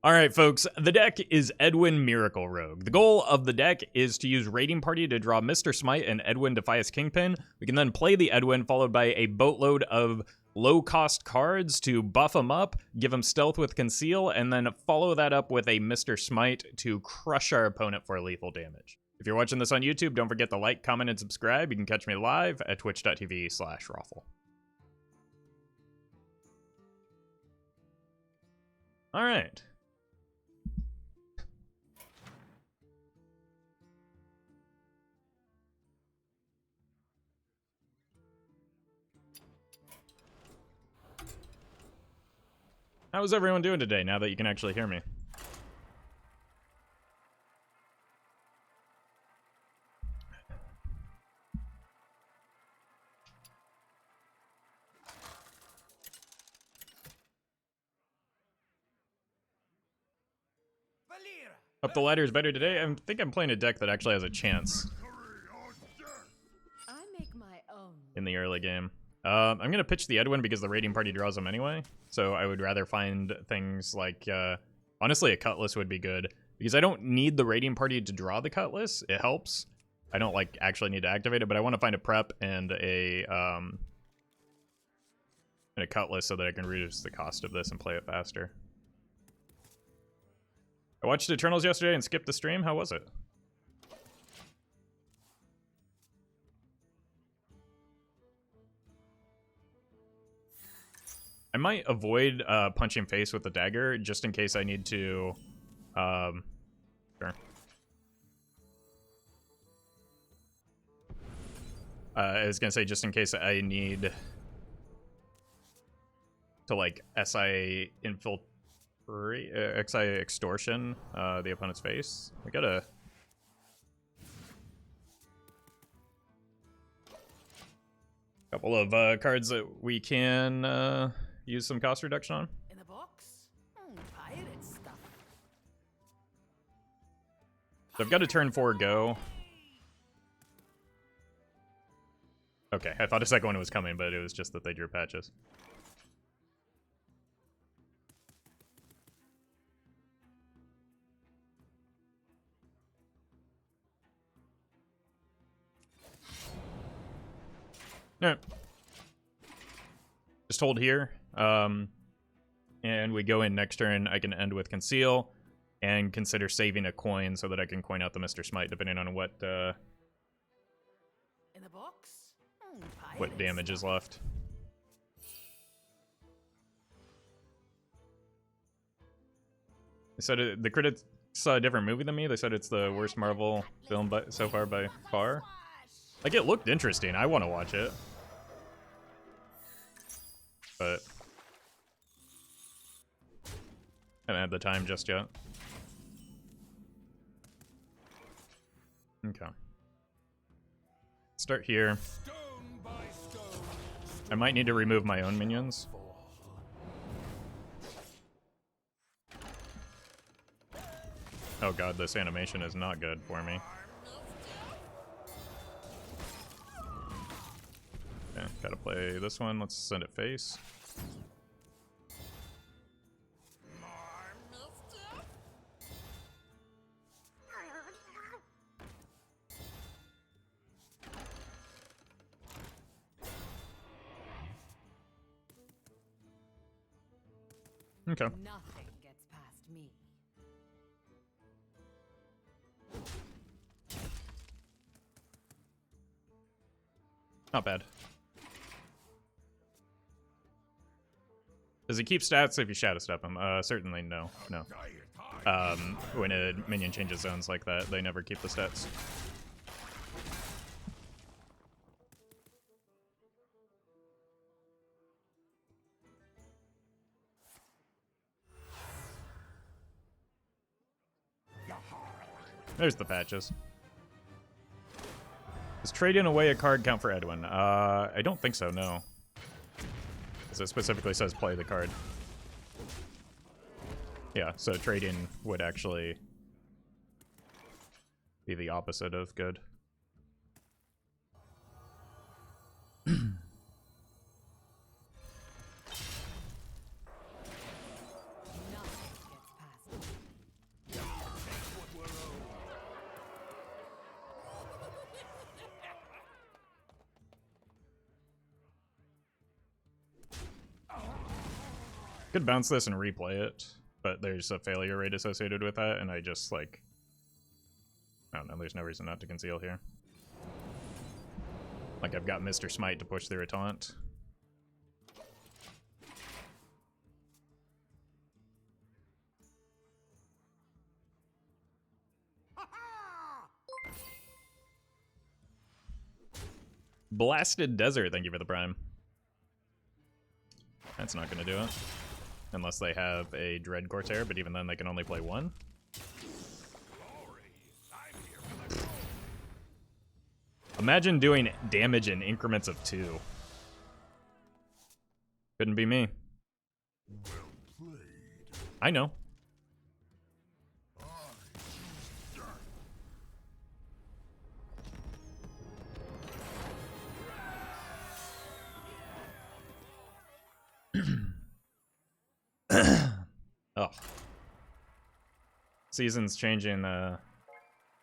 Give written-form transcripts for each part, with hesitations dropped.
Alright folks, the deck is Edwin Miracle Rogue. The goal of the deck is to use Raiding Party to draw Mr. Smite and Edwin Defias Kingpin. We can then play the Edwin followed by a boatload of low-cost cards to buff him up, give him stealth with Conceal, and then follow that up with a Mr. Smite to crush our opponent for lethal damage. If you're watching this on YouTube, don't forget to like, comment, and subscribe. You can catch me live at twitch.tv/Roffle. Alright. How's everyone doing today, now that you can actually hear me? Up the ladder is better today? I think I'm playing a deck that actually has a chance I make my own. in the early game. I'm going to pitch the Edwin because the Raiding Party draws them anyway, so I would rather find things like, honestly, a Cutlass would be good, because I don't need the Raiding Party to draw the Cutlass. It helps. I don't, like, actually need to activate it, but I want to find a prep and a Cutlass so that I can reduce the cost of this and play it faster. I watched Eternals yesterday and skipped the stream. How was it? I might avoid punching face with the dagger just in case I need to. Sure. I was gonna say just in case I need to like SI infiltrate, XI extortion the opponent's face. We got a couple of cards that we can use some cost reduction on. In a box? Pirate stuff. So I've got a turn 4 go. Okay, I thought a second one was coming, but it was just that they drew patches. Alright. Just hold here. And we go in next turn. I can end with Conceal and consider saving a coin so that I can coin out the Mr. Smite depending on what In a box? what damage is left. They said the critics saw a different movie than me. They said it's the worst Marvel film so far by far. Like, it looked interesting. I want to watch it. But haven't had the time just yet. Okay. Start here. I might need to remove my own minions. Oh god, this animation is not good for me. Okay, gotta play this one. Let's send it face. Okay. Nothing gets past me. Not bad. Does it keep stats if you Shadowstep him? Certainly no. No. When a minion changes zones like that, they never keep the stats. There's the patches. Does trading away a card count for Edwin? I don't think so, no. Because it specifically says play the card. Yeah, so trading would actually be the opposite of good. Could bounce this and replay it, but there's a failure rate associated with that, and I just, like... I don't know, there's no reason not to conceal here. Like, I've got Mr. Smite to push through a taunt. Blasted Desert, thank you for the prime. That's not gonna do it. Unless they have a Dread Corsair, but even then they can only play one. Imagine doing damage in increments of 2. Couldn't be me. I know. Oh. Seasons changing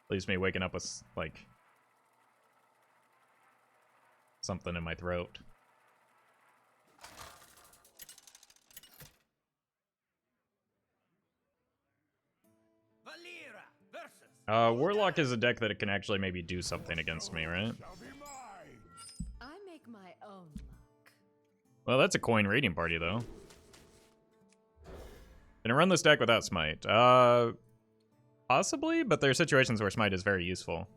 leaves me waking up with, like, something in my throat. Warlock is a deck that it can actually maybe do something against me, right? I make my own luck. Well, that's a coin raiding party, though. Can I run this deck without Smite? Possibly, but there are situations where Smite is very useful.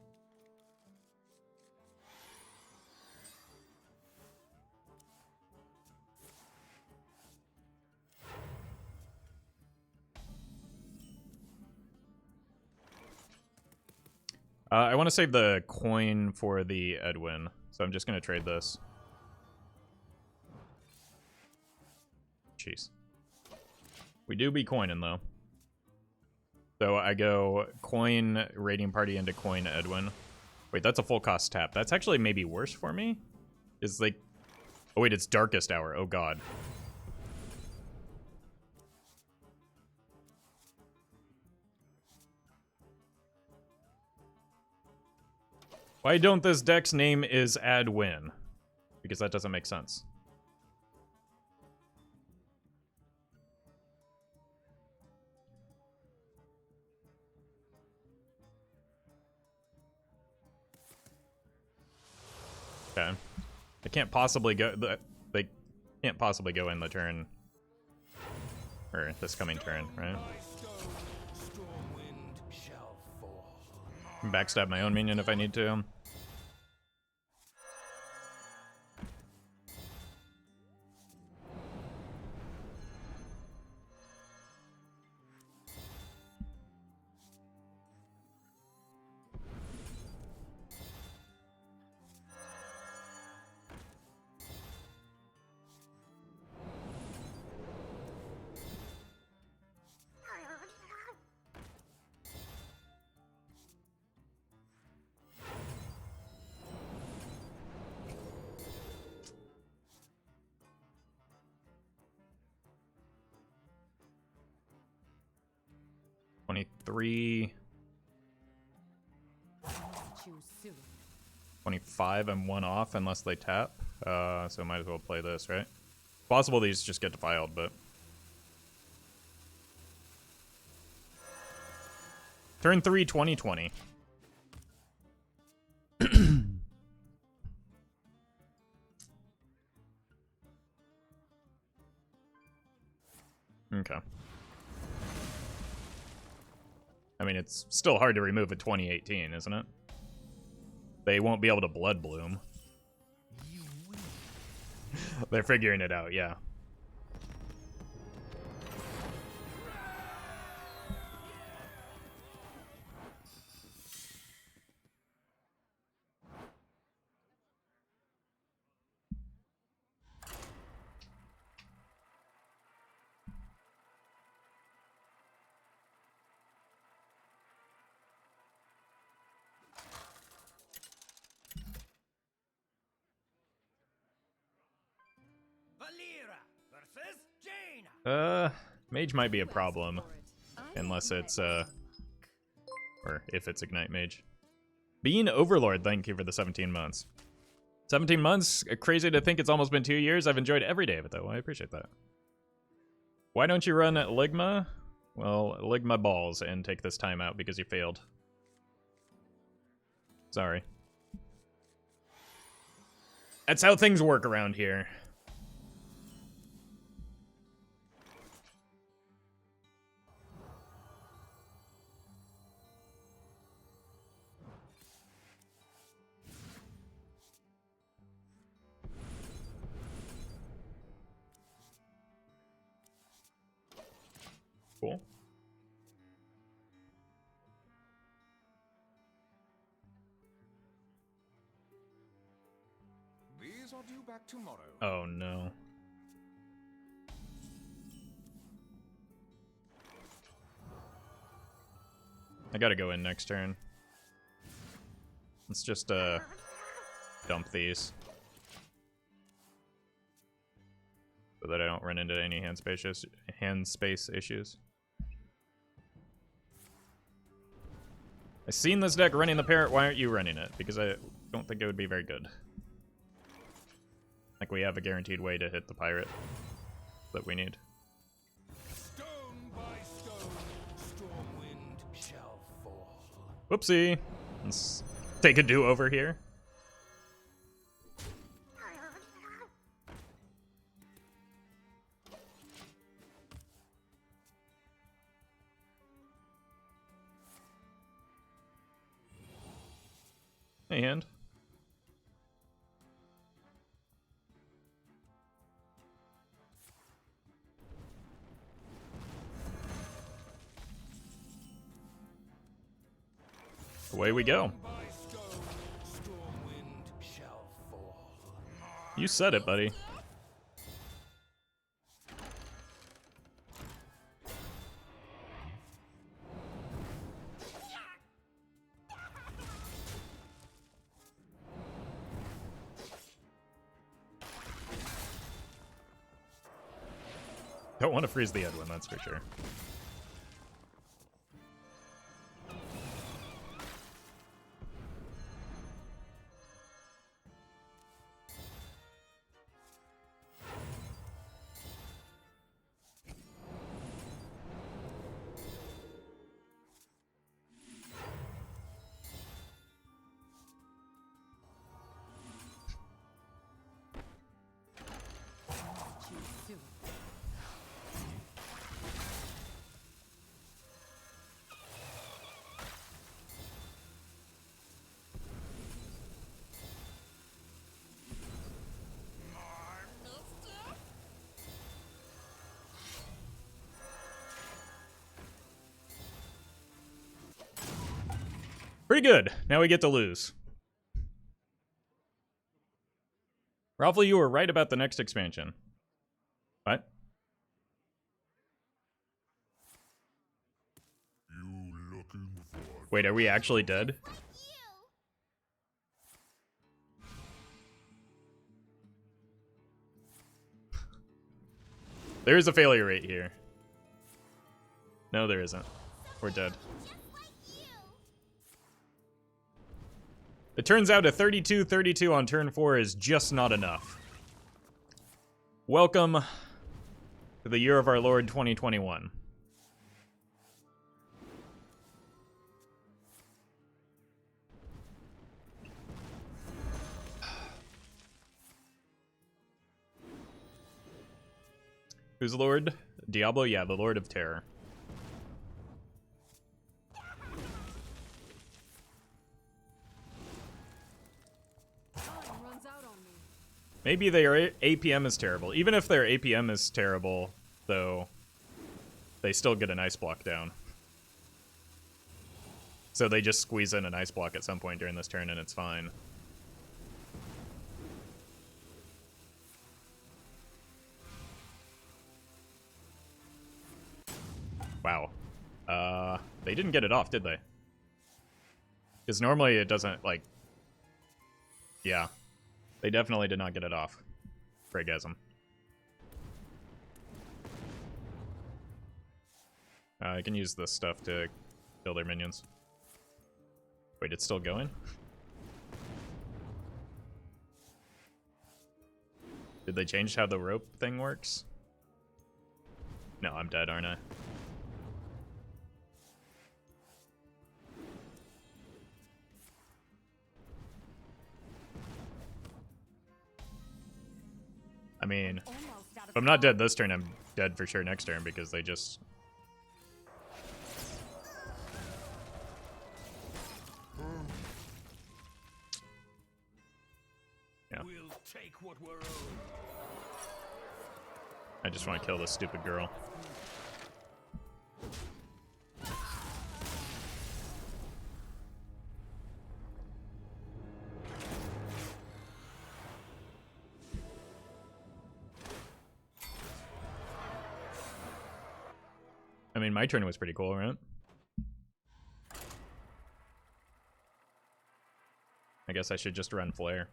I want to save the coin for the Edwin, so I'm just going to trade this. Jeez. We do be coining, though. So I go coin raiding party into coin Edwin. Wait, that's a full cost tap. That's actually maybe worse for me. Is like... Oh, wait, it's Darkest Hour. Oh, God. Why don't this deck's name is Adwin? Because that doesn't make sense. Okay. They can't possibly go... They can't possibly go in the turn... Or this coming turn, right? Backstab my own minion if I need to. Three, 25, I'm one off unless they tap. So might as well play this, right? Possible these just get defiled, but... Turn 3, 2020. Okay. I mean, it's still hard to remove a 2018, isn't it? They won't be able to Blood Bloom. They're figuring it out, yeah. Mage might be a problem. Unless it's, or if it's Ignite Mage. Being Overlord, thank you for the 17 months. 17 months? Crazy to think it's almost been 2 years. I've enjoyed every day of it, though. I appreciate that. Why don't you run Ligma? Well, Ligma balls and take this time out because you failed. Sorry. That's how things work around here. Cool. These are due back tomorrow. Oh no. I gotta go in next turn. Let's just dump these. So that I don't run into any hand space issues. I've seen this deck running the parrot, why aren't you running it? Because I don't think it would be very good. Like we have a guaranteed way to hit the pirate that we need. Stone by stone, Stormwind shall fall. Whoopsie. Let's take a do-over here. Hey, hand. Away we go. You said it, buddy. Don't want to freeze the Edwin, that's for sure. Pretty good. Now we get to lose. Roffle, you were right about the next expansion. What? Wait, are we actually dead? There is a failure rate here. No, there isn't. We're dead. It turns out a 32-32 on turn 4 is just not enough. Welcome to the year of our Lord 2021. Who's Lord? Diablo? Yeah, the Lord of Terror. Maybe their APM is terrible. Even if their APM is terrible, though, they still get an ice block down. So they just squeeze in an ice block at some point during this turn and it's fine. Wow. They didn't get it off, did they? Because normally it doesn't, like... Yeah. They definitely did not get it off. Fregasm. I can use this stuff to kill their minions. Wait, it's still going? Did they change how the rope thing works? No, I'm dead, aren't I? I mean, if I'm not dead this turn, I'm dead for sure next turn because they just... Yeah. We'll take what we're owed. I just want to kill this stupid girl. I mean, my turn was pretty cool, right? I guess I should just run Flare.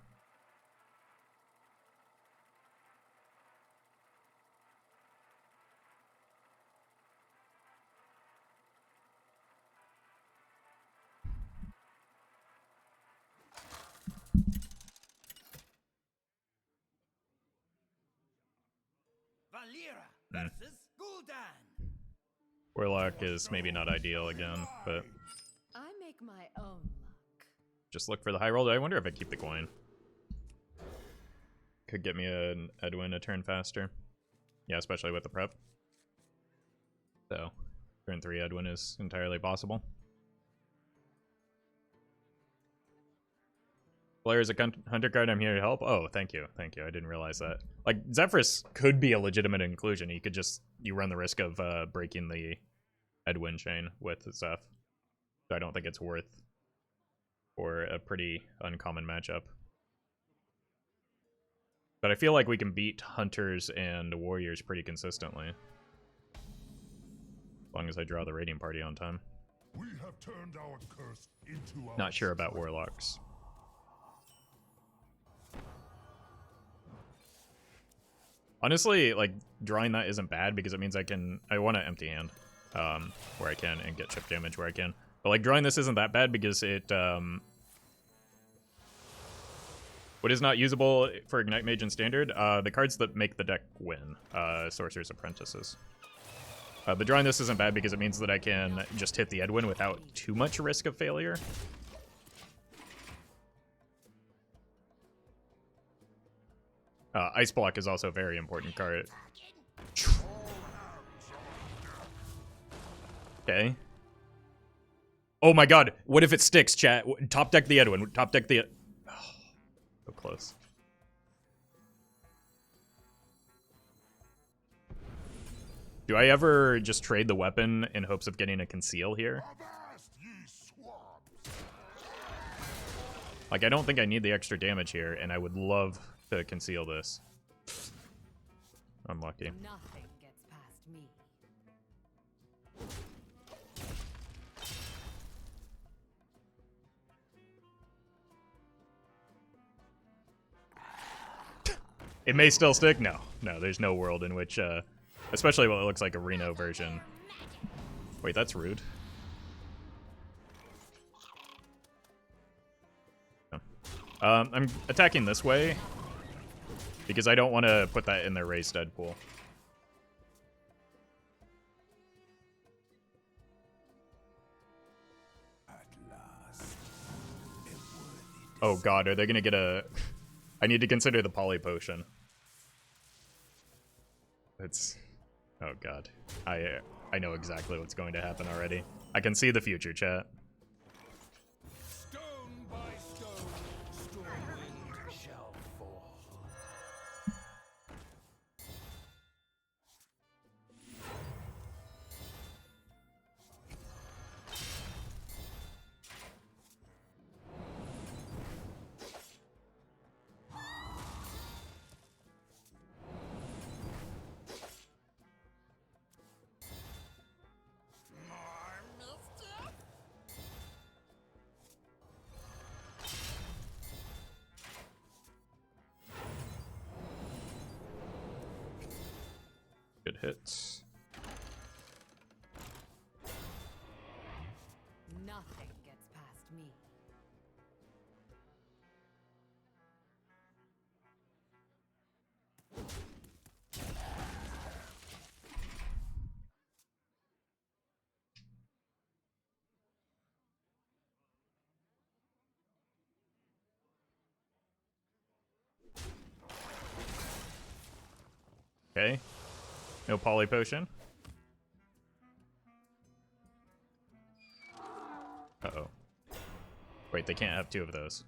Valera versus Gul'dan. Warlock is maybe not ideal again, but I make my own luck. just look for the high roll. I wonder if I keep the coin. Could get me an Edwin a turn faster. Yeah, especially with the prep. So, turn 3 Edwin is entirely possible. Blair is a hunter card. I'm here to help. Oh, thank you. Thank you. I didn't realize that. Like, Zephyrus could be a legitimate inclusion. You could just, you run the risk of breaking the Edwin chain with Zeph. So I don't think it's worth for a pretty uncommon matchup. But I feel like we can beat hunters and warriors pretty consistently. As long as I draw the raiding party on time. We have turned our curse into our Not sure about warlocks. Honestly, like, drawing that isn't bad because it means I want to empty hand where I can and get chip damage where I can. But, like, drawing this isn't that bad because it, what is not usable for Ignite Mage in Standard? The cards that make the deck win, Sorcerer's Apprentices. But drawing this isn't bad because it means that I can just hit the Edwin without too much risk of failure. Ice Block is also a very important card. Okay. Oh my god, what if it sticks, chat? Top deck the Edwin, top deck the... Oh, so close. Do I ever just trade the weapon in hopes of getting a Conceal here? Like, I don't think I need the extra damage here, and I would love to conceal this. Unlucky. Nothing gets past me. It may still stick? No. No, there's no world in which, especially what looks like a Reno version. Wait, that's rude. I'm attacking this way because I don't want to put that in their raised dead pool. Oh god, are they gonna get a... I need to consider the poly potion. It's... Oh god. I know exactly what's going to happen already. I can see the future, chat. Stone by stone, Stormwind shall fall. Good hits. Nothing gets past me. Okay. No poly potion. Uh-oh. Wait, they can't have two of those.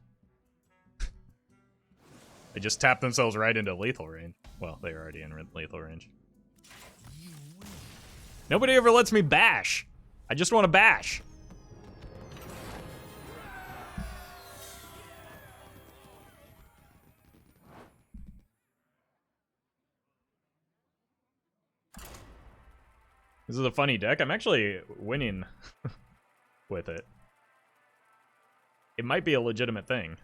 They just tap themselves right into lethal range. Well, they're already in lethal range. Nobody ever lets me bash. I just want to bash. This is a funny deck. I'm actually winning with it. It might be a legitimate thing.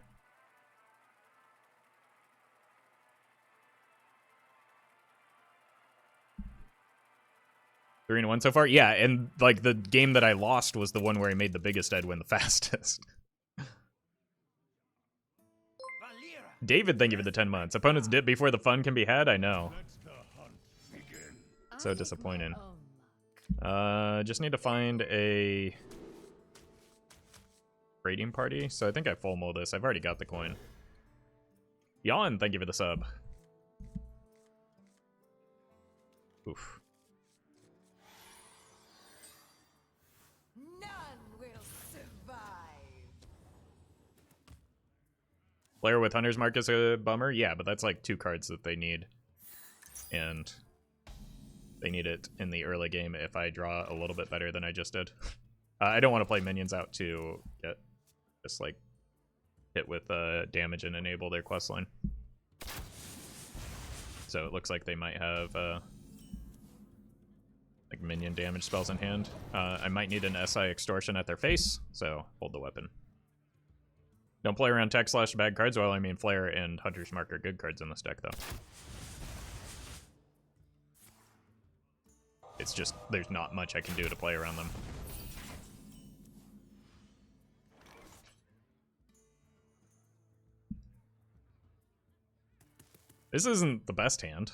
3-1 so far? Yeah, and like the game that I lost was the one where I made the biggest Edwin the fastest. David, thank you for the 10 months. Opponents dip before the fun can be had? I know. So disappointing. Just need to find a raiding party. So I think I full mold this. I've already got the coin. Yawn, thank you for the sub. Oof. Player with Hunter's Mark is a bummer. Yeah, but that's like 2 cards that they need. And they need it in the early game if I draw a little bit better than I just did. I don't want to play minions out to get just like hit with damage and enable their questline. So it looks like they might have like minion damage spells in hand. I might need an SI Extortion at their face, so hold the weapon. Don't play around tech/bad cards. Well, I mean, Flare and Hunter's Mark are good cards in this deck, though. It's just, there's not much I can do to play around them. This isn't the best hand.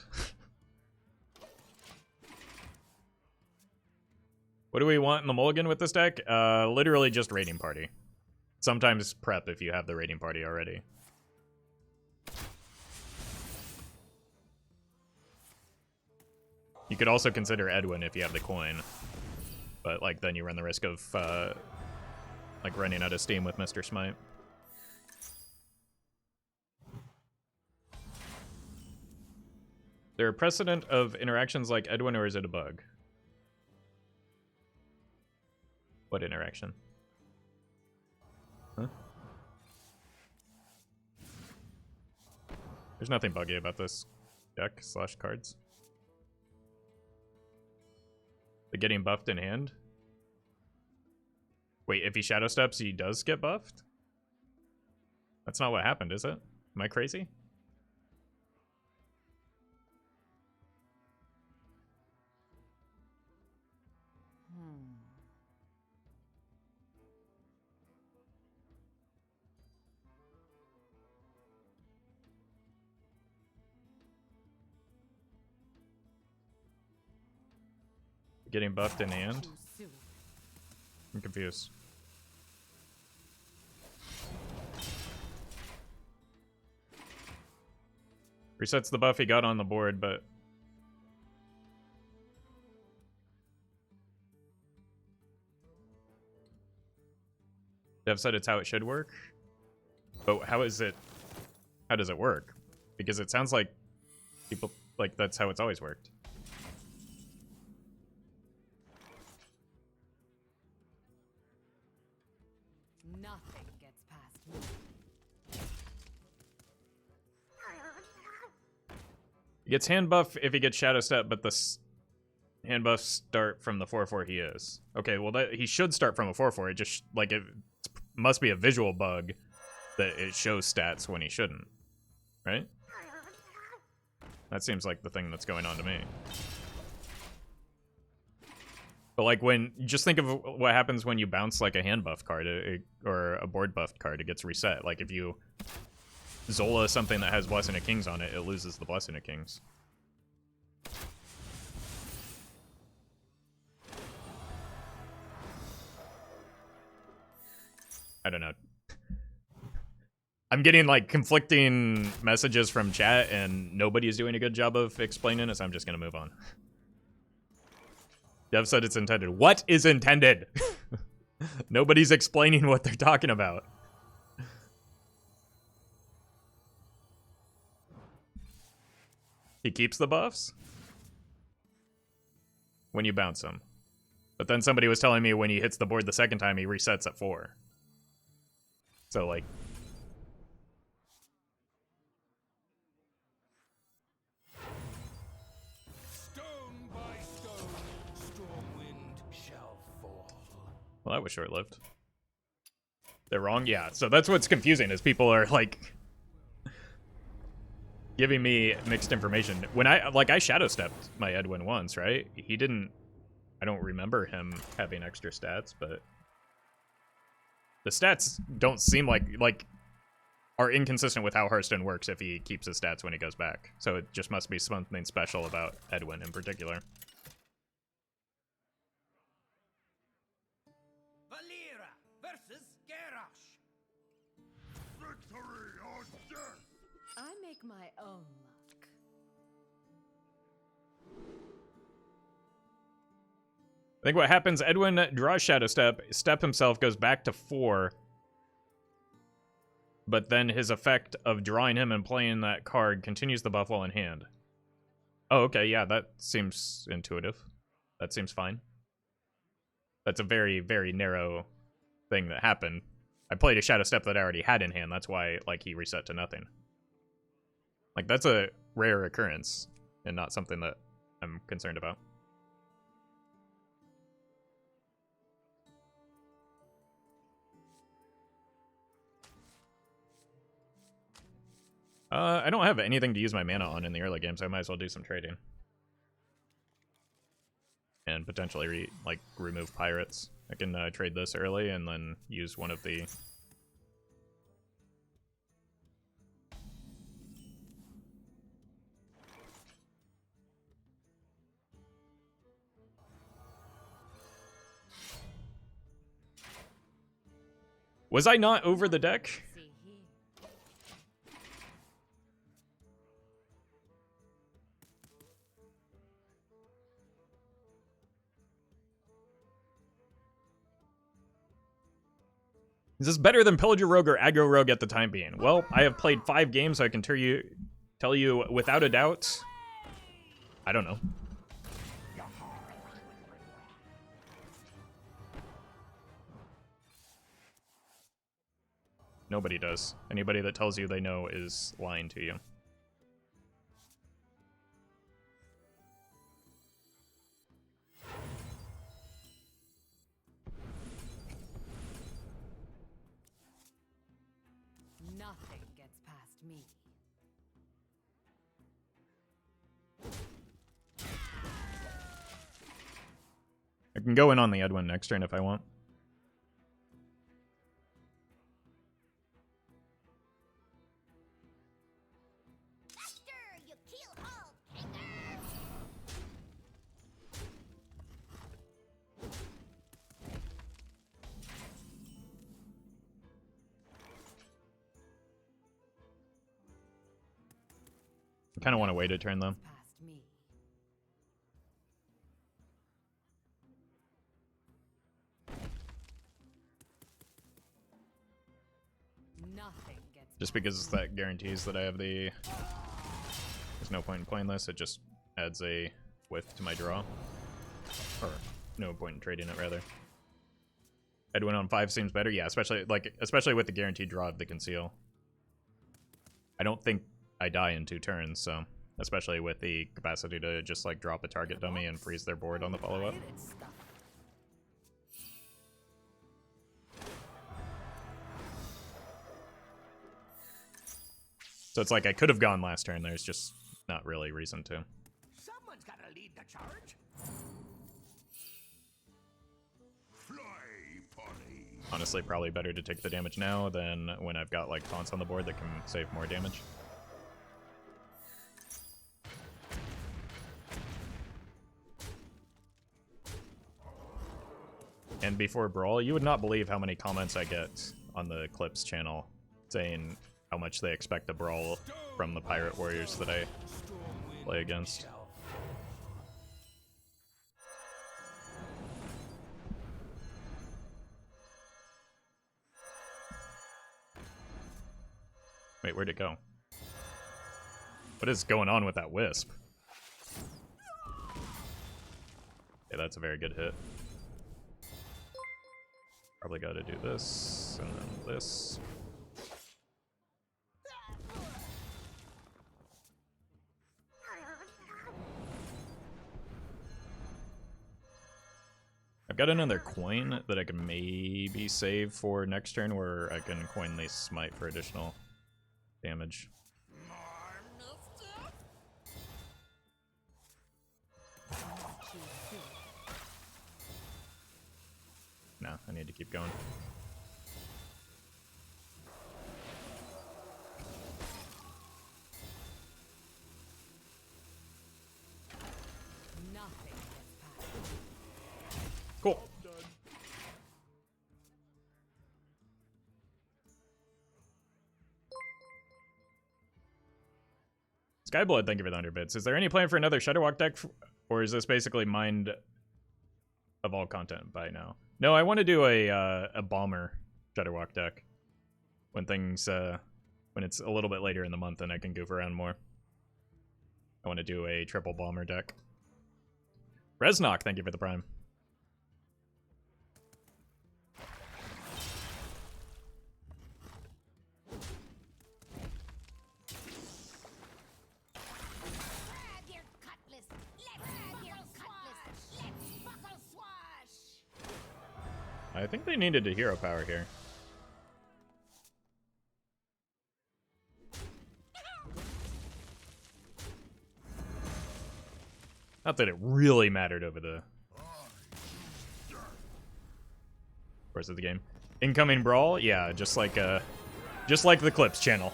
What do we want in the mulligan with this deck? Literally just raiding party. Sometimes prep if you have the raiding party already. You could also consider Edwin if you have the coin. But like then you run the risk of like running out of steam with Mr. Smite. Is there a precedent of interactions like Edwin, or is it a bug? What interaction? Huh? There's nothing buggy about this deck/cards. The getting buffed in hand? Wait, if he shadow steps, he does get buffed? That's not what happened, is it? Am I crazy? Getting buffed in hand? I'm confused. Resets the buff he got on the board, but... Dev said it's how it should work. But how does it work? Because it sounds like people, like, that's how it's always worked. Nothing gets past me. He gets hand buff if he gets shadow step, but the hand buffs start from the 4/4 he is. Okay, well he should start from a 4/4. It just like it must be a visual bug that it shows stats when he shouldn't, right? That seems like the thing that's going on to me. But like when, just think of what happens when you bounce like a hand buff card or a board buffed card, it gets reset. Like if you Zola something that has Blessing of Kings on it, it loses the Blessing of Kings. I don't know. I'm getting like conflicting messages from chat and nobody's doing a good job of explaining it, so I'm just gonna move on. Dev said it's intended. What is intended? Nobody's explaining what they're talking about. He keeps the buffs when you bounce him. But then somebody was telling me when he hits the board the second time, he resets at 4. So, like... Stone by stone, storm wind shall fall. Well, that was short-lived. They're wrong? Yeah, so that's what's confusing, is people are, like... giving me mixed information. When I Shadowstepped my Edwin once, right? He didn't... I don't remember him having extra stats, but... the stats don't seem like are inconsistent with how Hearthstone works if he keeps his stats when he goes back. So it just must be something special about Edwin in particular. Valera versus Garrosh. Victory or death! I make my own luck. I think what happens, Edwin draws Shadowstep, Step himself goes back to 4, but then his effect of drawing him and playing that card continues the buff while in hand. Oh, okay, yeah, that seems intuitive. That seems fine. That's a very, very narrow thing that happened. I played a Shadowstep that I already had in hand, that's why, like, he reset to nothing. Like, that's a rare occurrence, and not something that I'm concerned about. I don't have anything to use my mana on in the early game, so I might as well do some trading. And potentially, remove pirates. I can trade this early and then use one of the... Was I not over the deck? See here. Is this better than Pillager Rogue or Aggro Rogue at the time being? Well, I have played 5 games, so I can tell you without a doubt. I don't know. Nobody does. Anybody that tells you they know is lying to you. Nothing gets past me. I can go in on the Edwin next turn if I want. You kill all Kinger! I kind of want to wait a turn though. Past me. Nothing gets Just because that guarantees that I have the... There's no point in playing this, it just adds a whiff to my draw. Or, no point in trading it, rather. Edwin on 5 seems better, yeah, especially with the guaranteed draw of the Conceal. I don't think I die in 2 turns, so... Especially with the capacity to just, like, drop a target dummy and freeze their board on the follow-up. pirated stuff. So it's like I could have gone last turn, there's just not really reason to. Someone's gotta lead the charge. Fly, Polly! Honestly, probably better to take the damage now than when I've got, like, taunts on the board that can save more damage. And before Brawl, you would not believe how many comments I get on the Clips channel saying how much they expect the brawl from the pirate warriors that I play against. Wait, where'd it go? What is going on with that Wisp? Okay, that's a very good hit. Probably got to do this, and then this. I've got another coin that I can maybe save for next turn, where I can coin the Smite for additional damage. No, I need to keep going. Nothing gets past. Cool. Skyblood, thank you for the 100 bits. Is there any plan for another Shadowwalk deck, or is this basically mined of all content by now? No, I want to do a bomber Shadowwalk deck when things when it's a little bit later in the month and I can goof around more. I want to do a triple bomber deck. Resnock, thank you for the prime. Grab your cutlass. Grab your cutlass. Let's buckle swash. I think they needed a hero power here. Not that it really mattered over the course of the game. Incoming brawl, yeah, just like the Clips channel.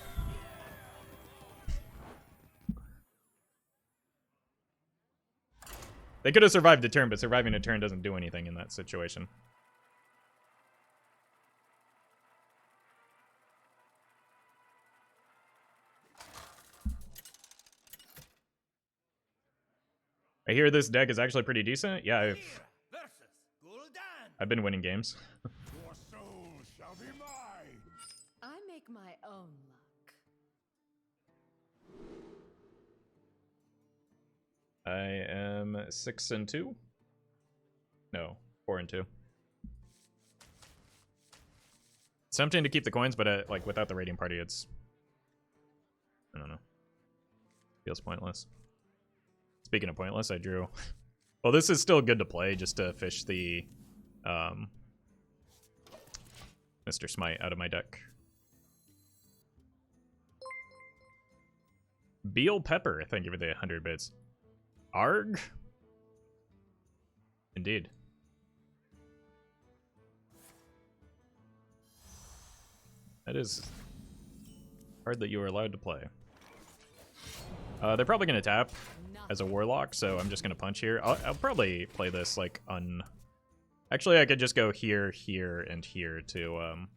They could have survived a turn, but surviving a turn doesn't do anything in that situation. I hear this deck is actually pretty decent. Yeah, Versus Gul'dan. I've been winning games. Your soul shall be mine. I make my own luck. I am 6-2. No, 4-2. It's tempting to keep the coins, but like without the raiding party, it's, I don't know, feels pointless. Speaking of pointless, I drew. Well, this is still good to play just to fish the Mr. Smite out of my deck. Beal Pepper, thank you for the 100 bits. Arg? Indeed. That is hard that you were allowed to play. They're probably going to tap as a warlock, so I'm just going to punch here. I'll probably play this like Actually, I could just go here, here, and here to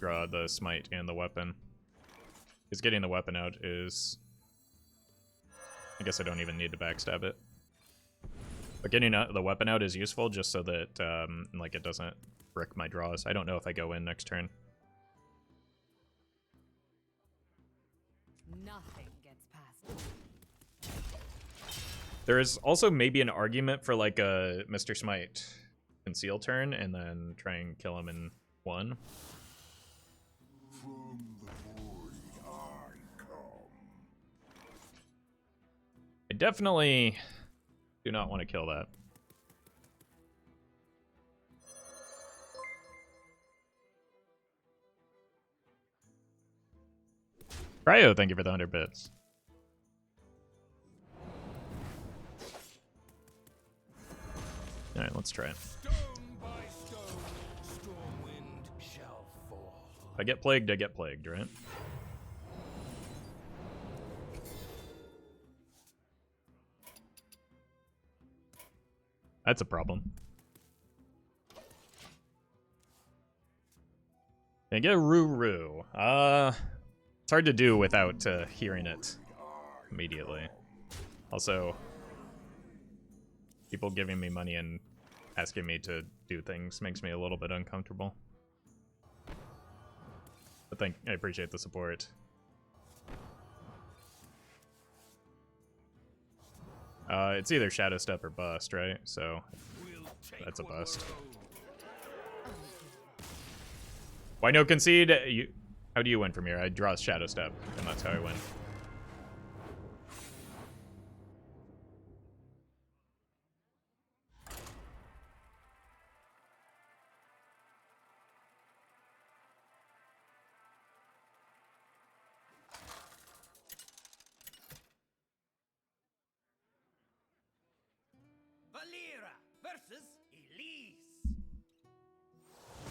draw the Smite and the weapon. Because getting the weapon out is... I guess I don't even need to backstab it. But getting the weapon out is useful just so that like it doesn't brick my draws. I don't know if I go in next turn. Nothing gets past me. There is also maybe an argument for like a Mr. Smite Conceal turn and then try and kill him in one. From the void I come. I definitely do not want to kill that. Cryo, thank you for the 100 bits. Alright, let's try it. Stone by stone, Stormwind shall fall. If I get plagued, I get plagued, right? That's a problem. I get Ruru. It's hard to do without hearing it immediately. Also, people giving me money and asking me to do things makes me a little bit uncomfortable. But I appreciate the support. It's either Shadowstep or bust, right? So that's a bust. Why no concede? How do you win from here? I draw Shadowstep, and that's how I win. Valera versus Elise.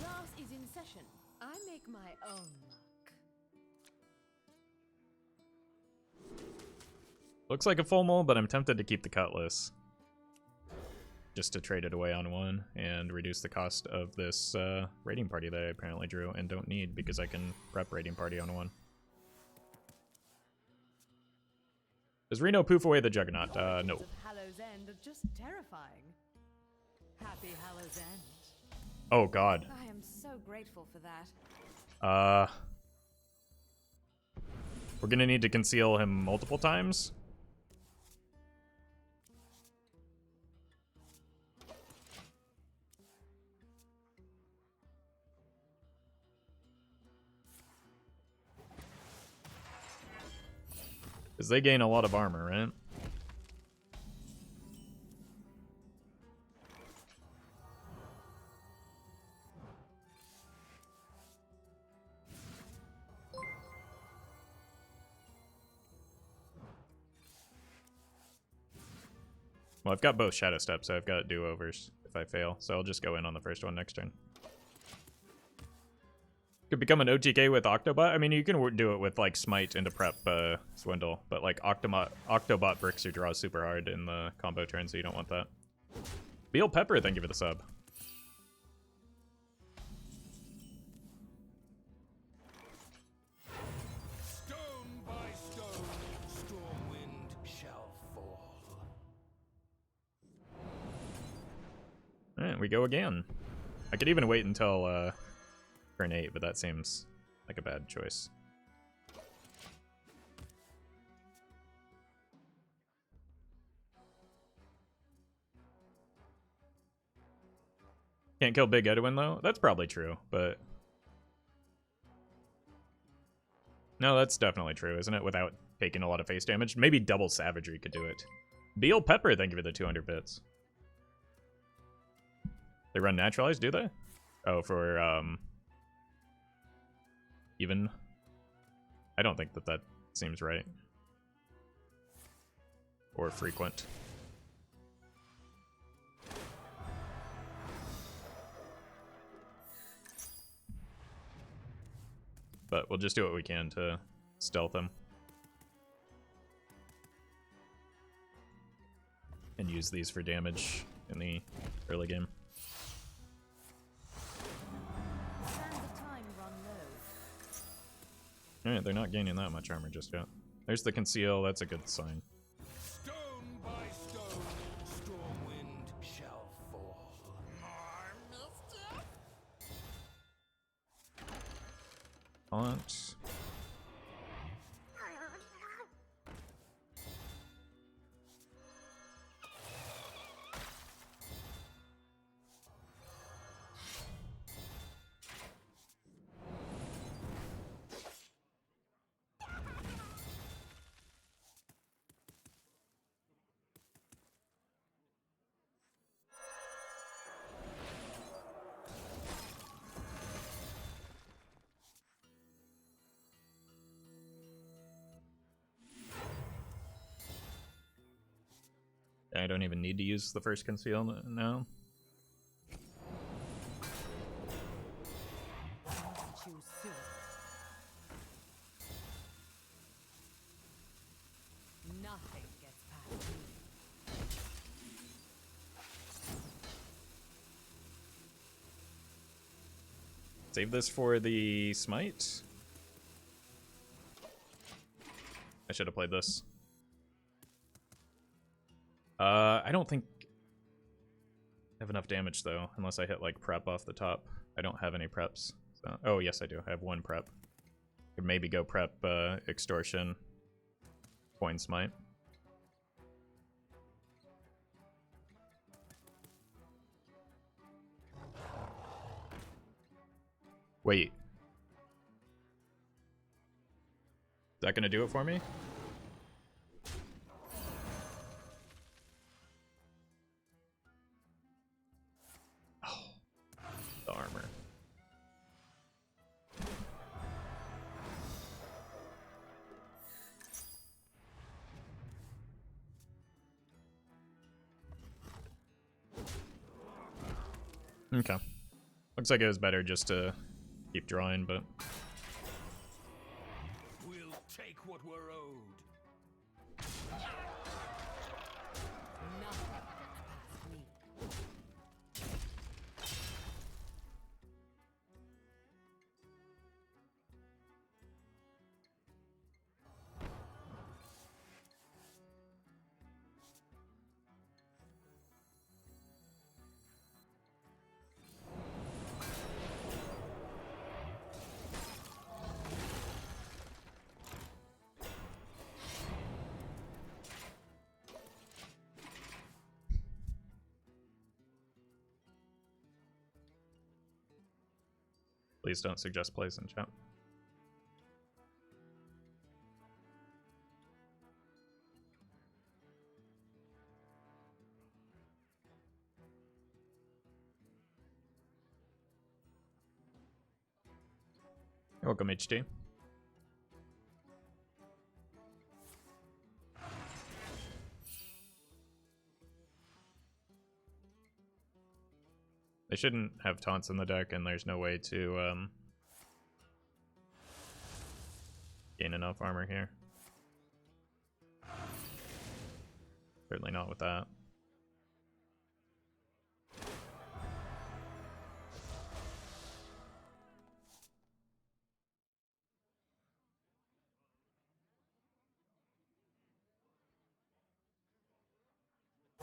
Class is in session. I make my own luck. Looks like a full mull, but I'm tempted to keep the Cutlass. Just to trade it away on one and reduce the cost of this raiding party that I apparently drew and don't need because I can prep raiding party on one. Does Reno poof away the Juggernaut? No. Hallow's End are just terrifying. Happy Hallow's End. Oh god. I am so grateful for that. We're gonna need to conceal him multiple times. Because they gain a lot of armor, right? Well, I've got both Shadowstep, so I've got do-overs if I fail. So I'll just go in on the first one next turn. Could become an OTK with Octobot. I mean, you can do it with like Smite into prep Swindle, but like Octobot bricks your draw super hard in the combo turn, so you don't want that. Beal Pepper, thank you for the sub. Stone by stone, Stormwind shall fall. Alright, we go again. I could even wait until turn 8, but that seems like a bad choice. Can't kill Big Edwin, though? That's probably true, but... No, that's definitely true, isn't it? Without taking a lot of face damage. Maybe double Savagery could do it. Beal Pepper, thank you for the 200 bits. They run Naturalized, do they? Oh, for, even? I don't think that seems right. Or frequent. But we'll just do what we can to stealth him. And use these for damage in the early game. Alright, they're not gaining that much armor just yet. There's the Conceal, that's a good sign. Stone by stone, Stormwind shall fall. Taunt. I don't even need to use the first Conceal now. Choose soon. Nothing gets past me. Save this for the Smite. I should have played this. I don't think I have enough damage though, unless I hit like prep off the top. I don't have any preps. So, oh yes, I do. I have one prep. Could maybe go prep Extortion, Coin Smite. Wait. Is that gonna do it for me? Oh, the armor. Okay. Looks like it was better just to keep drawing, but We'll take what we're owed. Nothing gets past me. please don't suggest plays in chat. You're welcome, HD. They shouldn't have taunts in the deck, and there's no way to gain enough armor here. Certainly not with that.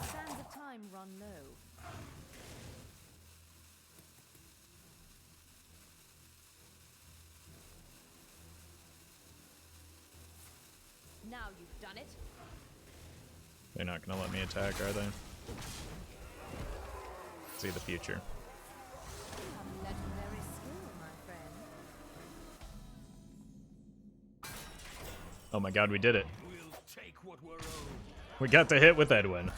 Sands of time run low. Now you've done it. They're not gonna let me attack, are they? See the future. You have legendary skill, my friend. Oh my god, we did it. We'll take what we're owed. We got to hit with Edwin.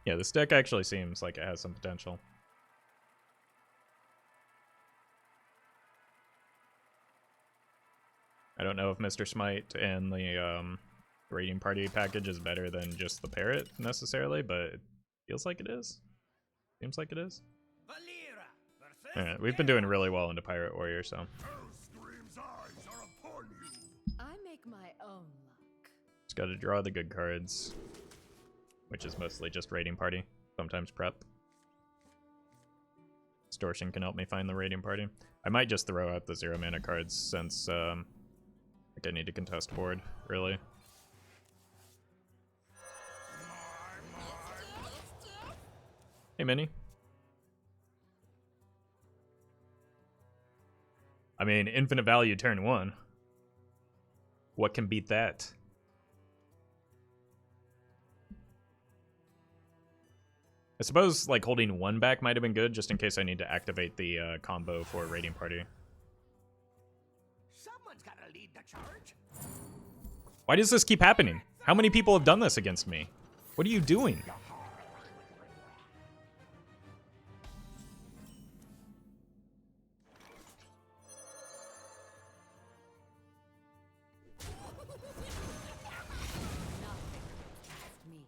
Yeah, this deck actually seems like it has some potential. I don't know if Mr. Smite and the raiding party package is better than just the parrot necessarily, but it feels like it is. Seems like it is. Valera versus Alright, we've been doing really well into Pirate Warrior, so Hellscream's eyes are upon you. I make my own luck. just gotta draw the good cards, which is mostly just raiding party, sometimes prep. Extortion can help me find the raiding party. I might just throw out the 0 mana cards since like I need to contest board, really. Hey, Minnie. I mean, infinite value turn 1. What can beat that? I suppose, like, holding 1 back might have been good, just in case I need to activate the combo for raiding party. Someone's gotta lead the charge. Why does this keep happening? How many people have done this against me? What are you doing? Past me.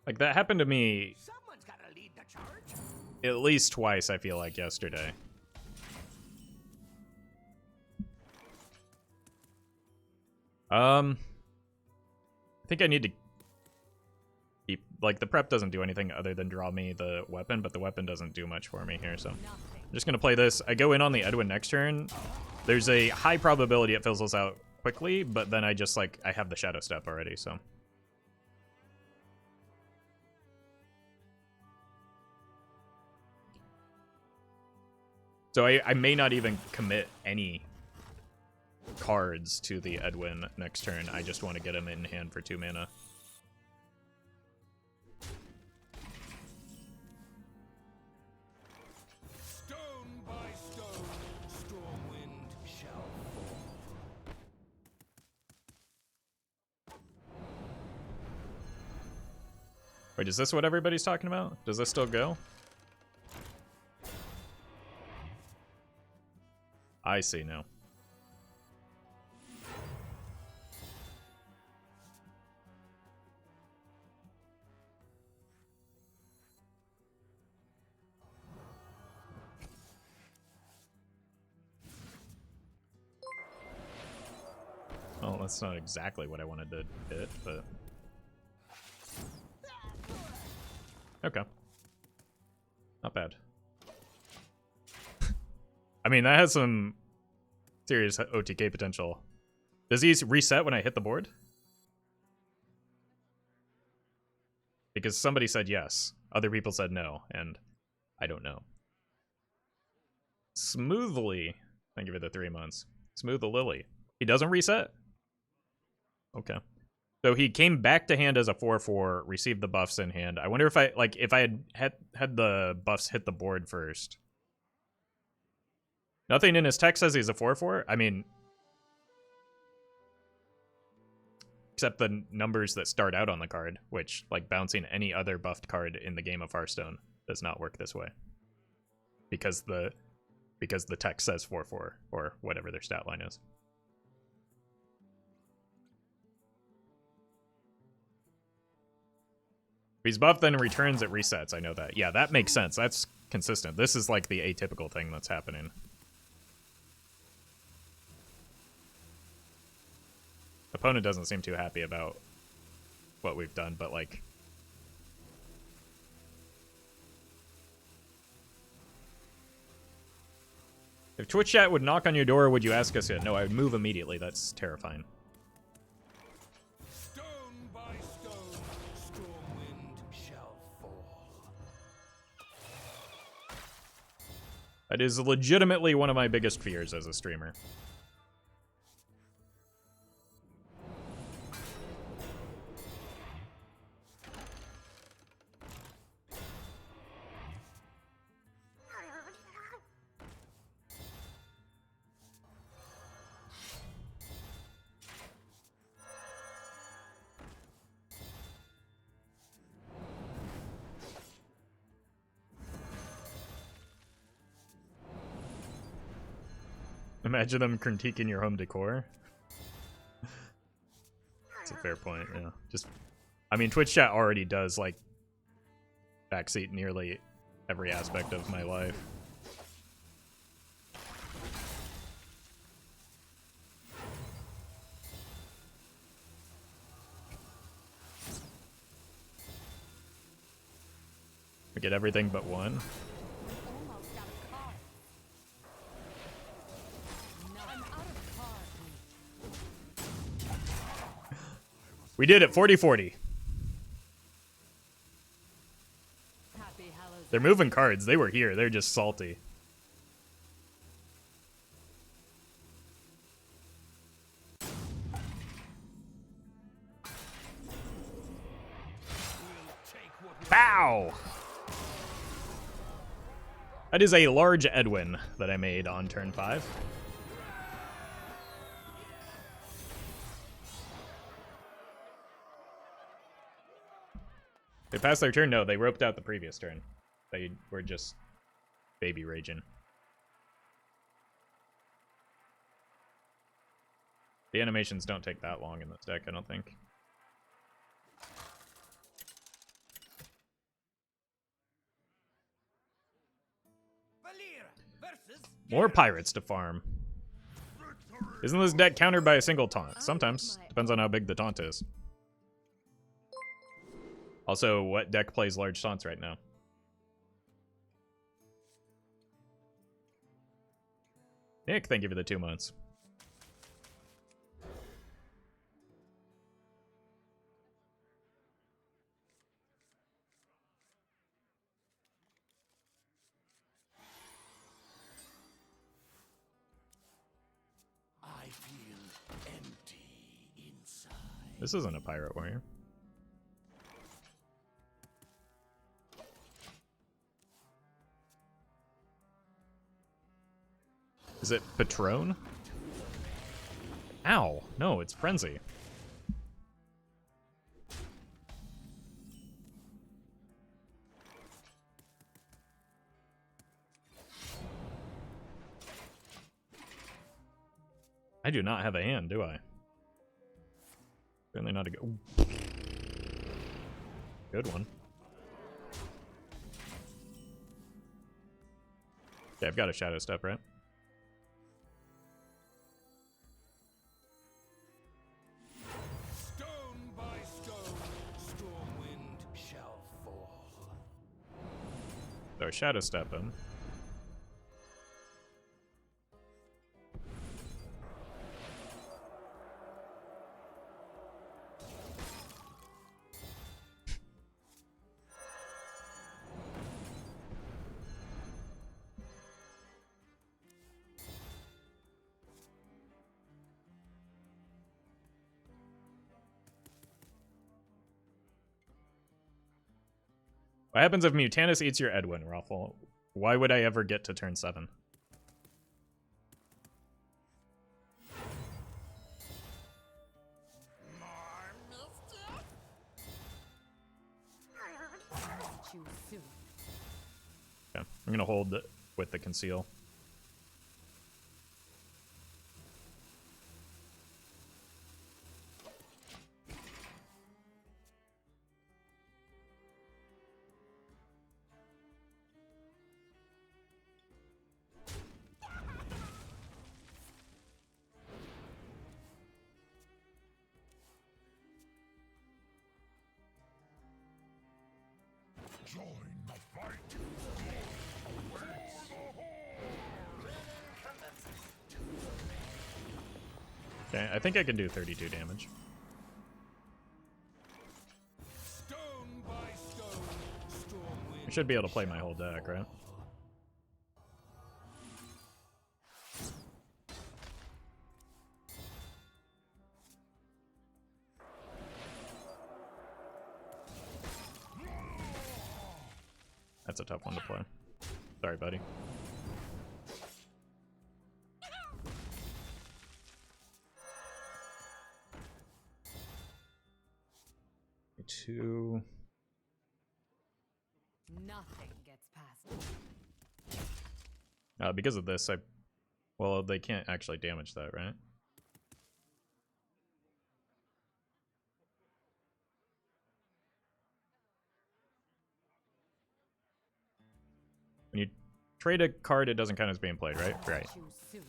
Like, that happened to me Someone's gotta lead the charge. at least twice, I feel like, yesterday. I think I need to keep, like, the prep doesn't do anything other than draw me the weapon, but the weapon doesn't do much for me here, so I'm just gonna play this. I go in on the Edwin next turn. There's a high probability it fizzles out quickly, but then I just, like, I have the Shadowstep already, so. So I may not even commit any cards to the Edwin next turn. I just want to get him in hand for 2 mana. Stone by stone, Stormwind shall fall. Wait, is this what everybody's talking about? Does this still go? I see now. Well, that's not exactly what I wanted to hit, but... Okay. Not bad. I mean, that has some serious OTK potential. Does he reset when I hit the board? Because somebody said yes. Other people said no, and I don't know. Smoothly. Thank you for the 3 months. Smooth the Lily. He doesn't reset? Okay. So he came back to hand as a 4/4, received the buffs in hand. I wonder if I had the buffs hit the board first. Nothing in his text says he's a 4/4. I mean, except the numbers that start out on the card, which, like, bouncing any other buffed card in the game of Hearthstone does not work this way. Because the text says 4/4, or whatever their stat line is. If he's buffed, then returns, it resets. I know that. Yeah, that makes sense. That's consistent. This is like the atypical thing that's happening. Opponent doesn't seem too happy about what we've done, but, like... If Twitch chat would knock on your door, would you ask us it? No, I would move immediately. That's terrifying. Stone by stone, Stormwind shall fall. That is legitimately one of my biggest fears as a streamer. Imagine them critiquing your home decor. That's a fair point, yeah. Just, I mean, Twitch chat already does, like, backseat nearly every aspect of my life. We get everything but one. We did it, 40-40. They're moving cards. They were here. They're just salty. Bow! That is a large Edwin that I made on turn 5. They passed their turn? No, they roped out the previous turn. They were just baby raging. The animations don't take that long in this deck, I don't think. Cavalier versus More pirates to farm. Isn't this deck countered by a single taunt? Sometimes. Depends on how big the taunt is. Also, what deck plays large taunts right now? Nick, thank you for the 2 months. I feel empty inside. This isn't a pirate warrior. Is it Patron? Ow! No, it's Frenzy. I do not have a hand, do I? Certainly not a good. Ooh. Good one. Okay, I've got a Shadowstep, right? Stone by stone, Stormwind shall fall. So Shadowstep him. What happens if Mutanus eats your Edwin, Roffle? Why would I ever get to turn 7? Choose soon. Okay, I'm gonna hold with the Conceal. Join the fight. Okay, I think I can do 32 damage. Stone by stone, Stormwind I should be able to play my whole deck, right? That's a tough one to play. Sorry, buddy. Two. Nothing gets past me. Because of this, well, they can't actually damage that, right? When you trade a card, it doesn't count as being played, right? Right. Choose soon.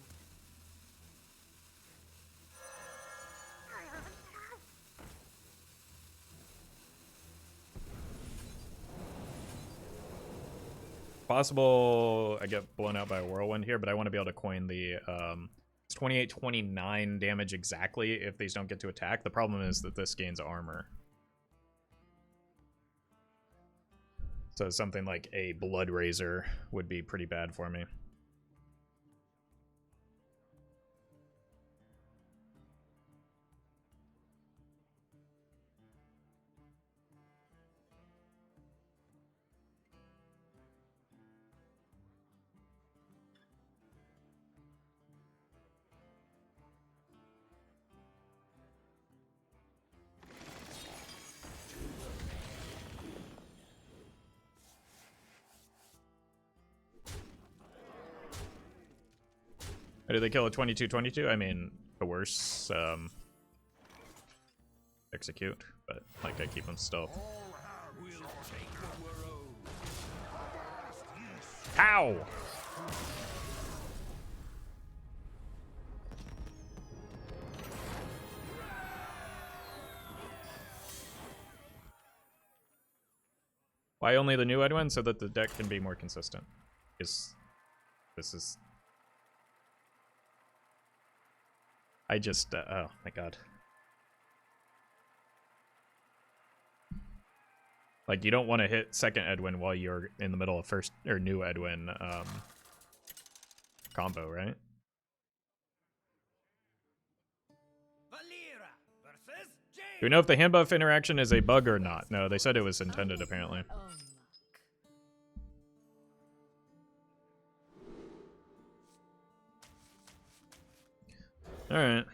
Possible I get blown out by a whirlwind here, but I want to be able to coin the it's 28-29 damage exactly if these don't get to attack. The problem is that this gains armor. So something like a Blood Razor would be pretty bad for me. Or do they kill a 22-22? I mean, the worse execute, but like I keep them stealth. will take what we're owed. Ow! Why only the new Edwin? So that the deck can be more consistent. This is... I just... oh my god. Like, you don't want to hit second Edwin while you're in the middle of first... or new Edwin combo, right? Valera versus Do we know if the hand buff interaction is a bug or not? No, they said it was intended, apparently. Oh, Alright.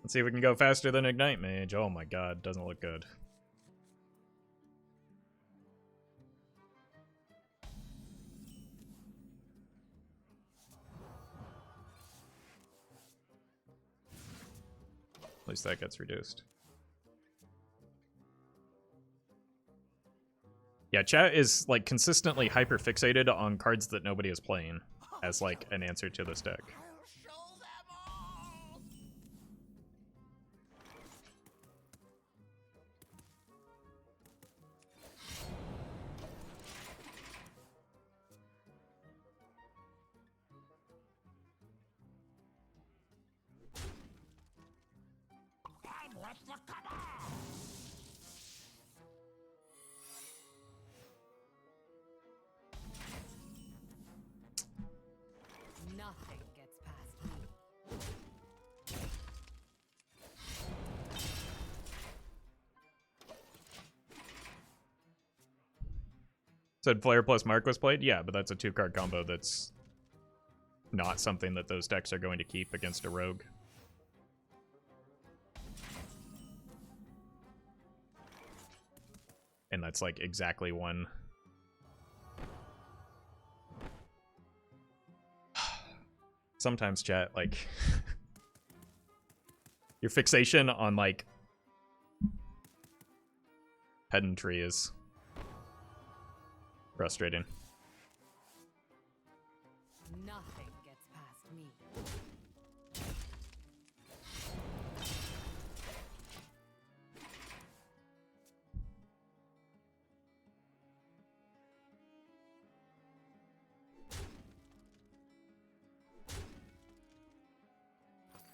Let's see if we can go faster than Ignite Mage. Oh my god, doesn't look good. At least that gets reduced. Yeah, chat is like consistently hyper fixated on cards that nobody is playing as like an answer to this deck. I'll show them all. And let the cover. nothing gets past me. Said Flare plus Mark was played? Yeah, but that's a 2-card combo that's not something that those decks are going to keep against a rogue. And that's like exactly one. Sometimes chat, like your fixation on like pedantry is frustrating. Nothing gets past me.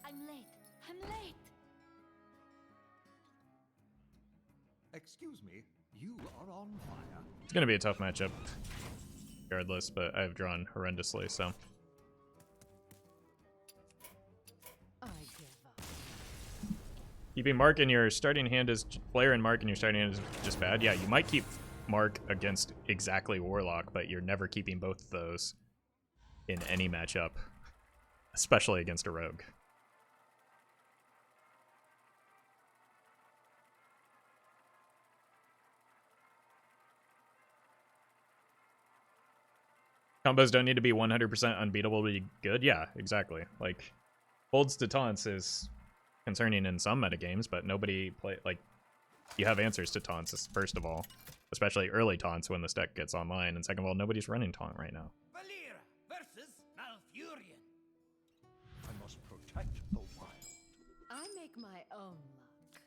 I'm late. I'm late. Excuse me, you are on fire. It's gonna be a tough matchup regardless, but I've drawn horrendously, so. I give up. Keeping Mark in your starting hand is Flare and Mark in your starting hand is just bad. Yeah, you might keep Mark against exactly Warlock, but you're never keeping both of those in any matchup, especially against a rogue. Combos don't need to be 100% unbeatable to be good. Yeah, exactly. Like, holds to taunts is concerning in some metagames, but nobody play like you have answers to taunts first of all, especially early taunts when this deck gets online, and second of all, nobody's running taunt right now. Valera versus Malfurion. I must protect the wild. I make my own luck.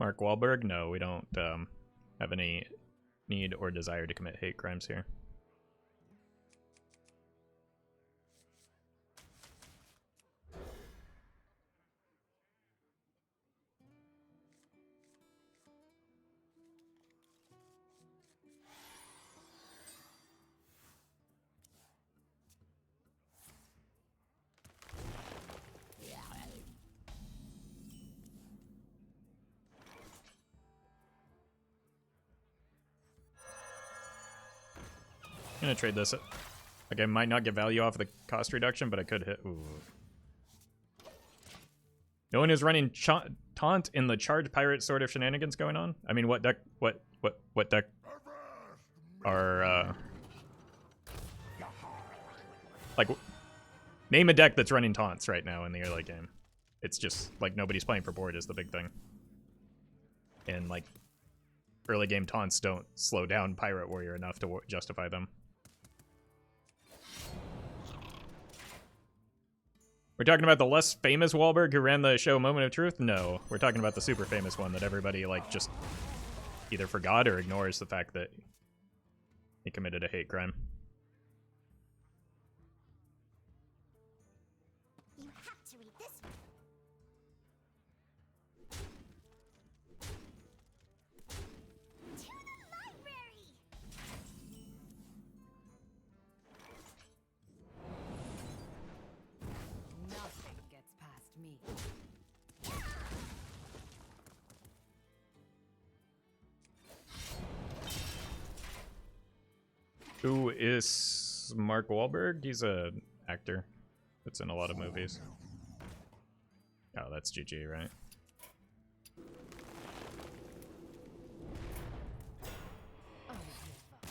Mark Wahlberg? No, we don't have any need or desire to commit hate crimes here. I'm gonna trade this. Like, I might not get value off the cost reduction, but I could hit. Ooh. No one is running taunt in the charge pirate sort of shenanigans going on. I mean, what deck? What deck are like? Name a deck that's running taunts right now in the early game. It's just like nobody's playing for board is the big thing. And like early game taunts don't slow down Pirate Warrior enough to justify them. We're talking about the less famous Wahlberg who ran the show Moment of Truth? No, we're talking about the super famous one that everybody like just either forgot or ignores the fact that he committed a hate crime. You have to read this one. To the library. Nothing gets past me. Who is Mark Wahlberg? He's an actor that's in a lot of movies. Oh, that's GG, right? Oh, give up.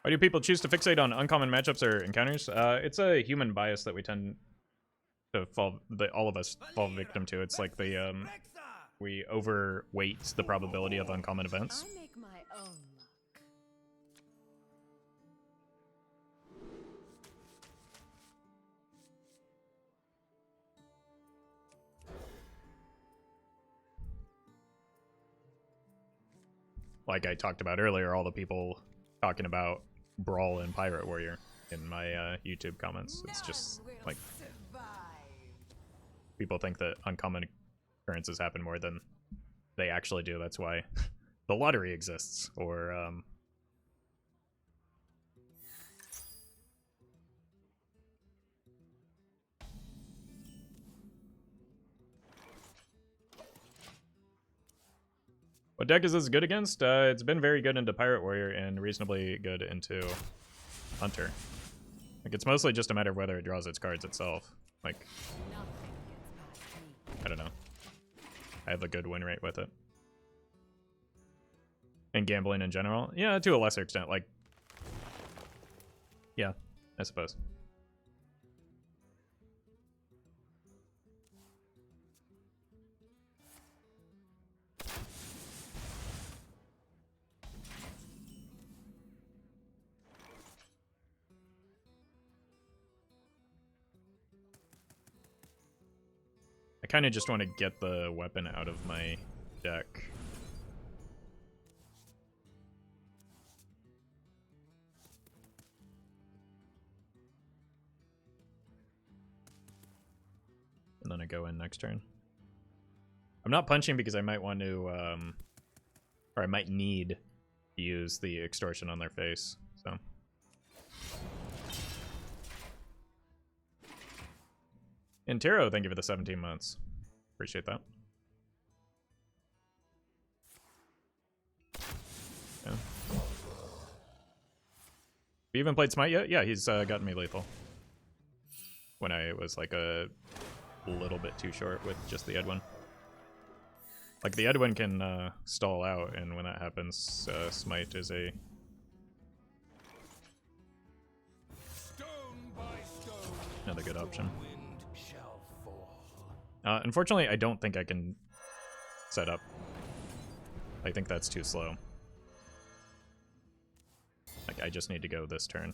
Why do people choose to fixate on uncommon matchups or encounters? It's a human bias that we tend to fall, that all of us fall victim to. It's like the we overweight the probability of uncommon events. I make my own luck. Like I talked about earlier, all the people talking about Brawl and Pirate Warrior in my YouTube comments. It's just like people think that uncommon occurrences happen more than they actually do. That's why the lottery exists. Or what deck is this good against? It's been very good into Pirate Warrior and reasonably good into Hunter. Like it's mostly just a matter of whether it draws its cards itself. Like Nothing gets past me. I don't know. I have a good win rate with it. And gambling in general? Yeah, to a lesser extent. Like, yeah, I suppose. I kind of just want to get the weapon out of my deck. And then I go in next turn. I'm not punching because I might want to, or I might need to use the extortion on their face, so. Intero, thank you for the 17 months. Appreciate that. Yeah. Have you even played Smite yet? Yeah, he's gotten me lethal. When I was like a little bit too short with just the Edwin. Like the Edwin can stall out, and when that happens, Smite is a another good option. Unfortunately, I don't think I can set up. I think that's too slow. Like, I just need to go this turn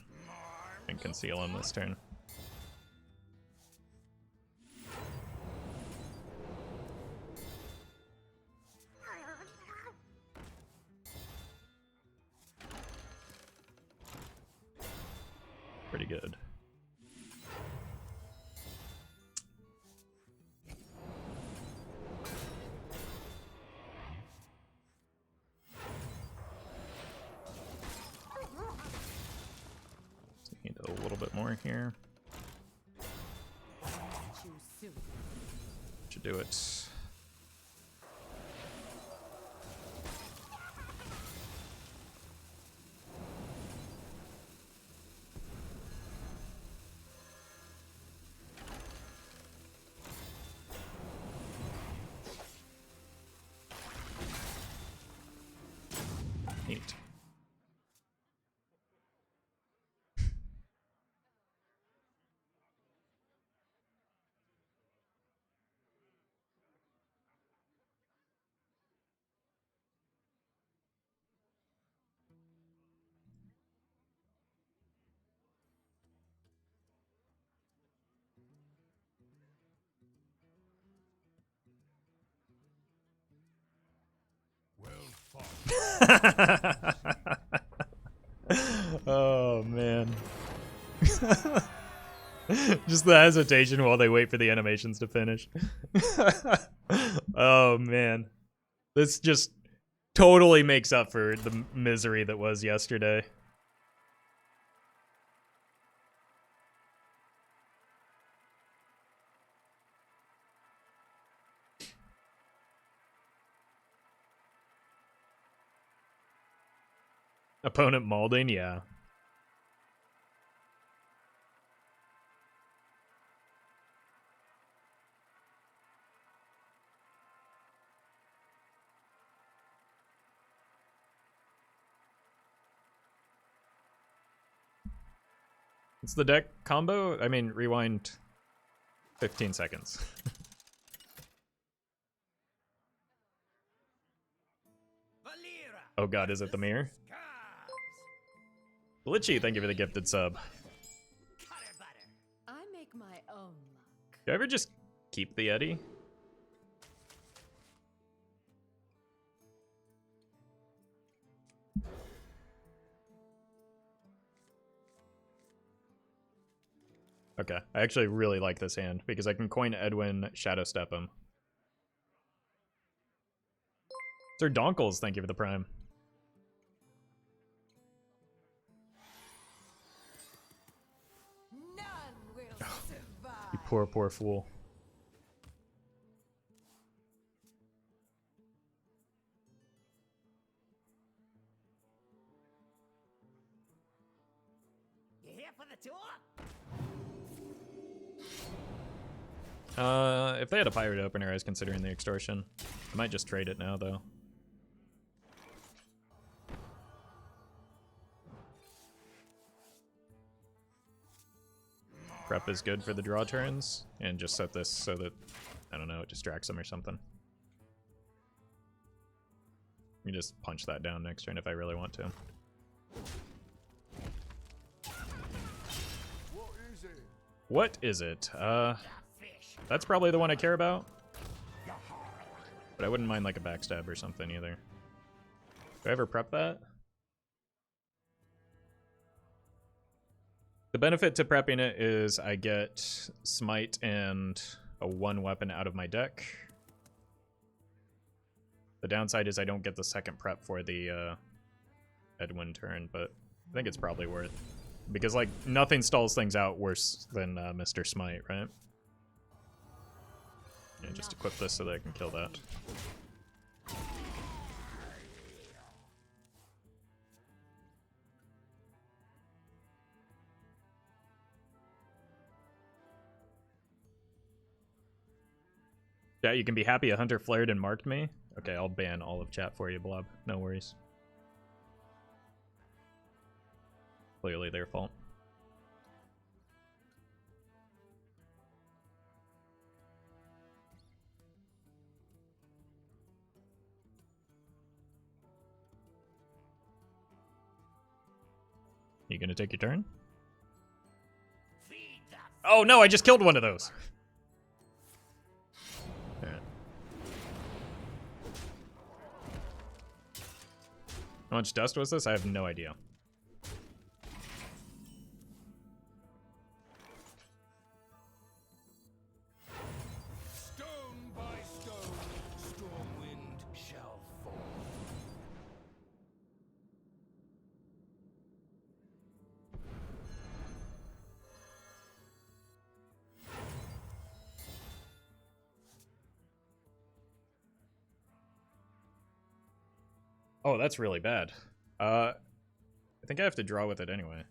and conceal on this turn. Pretty good. Need a little bit more here. Should do it. Oh man. Just the hesitation while they wait for the animations to finish. Oh man. This just totally makes up for the misery that was yesterday. Opponent molding, yeah. It's the deck combo? I mean, rewind 15 seconds. Oh god, is it the mirror? Glitchy, thank you for the gifted sub. I make my own luck. Do I ever just keep the Eddy? Okay, I actually really like this hand because I can coin Edwin, Shadowstep him. Sir Donkles, thank you for the prime. None will survive. You poor, poor fool. You here for the tour? If they had a pirate opener, I was considering the extortion. I might just trade it now, though. Prep is good for the draw turns, and just set this so that, I don't know, it distracts them or something. You just punch that down next turn if I really want to. What is it? That's probably the one I care about. But I wouldn't mind like a backstab or something either. Do I ever prep that? The benefit to prepping it is I get Smite and a 1 weapon out of my deck. The downside is I don't get the second prep for the Edwin turn, but I think it's probably worth. Because like nothing stalls things out worse than Mr. Smite, right? Yeah, just equip this so that I can kill that. Yeah, you can be happy a hunter flared and marked me. Okay, I'll ban all of chat for you, Blob. No worries. Clearly their fault. You gonna take your turn? Oh no, I just killed one of those. Alright. How much dust was this? I have no idea. Stone by stone, storm wind shall fall. Oh, that's really bad. I think I have to draw with it anyway.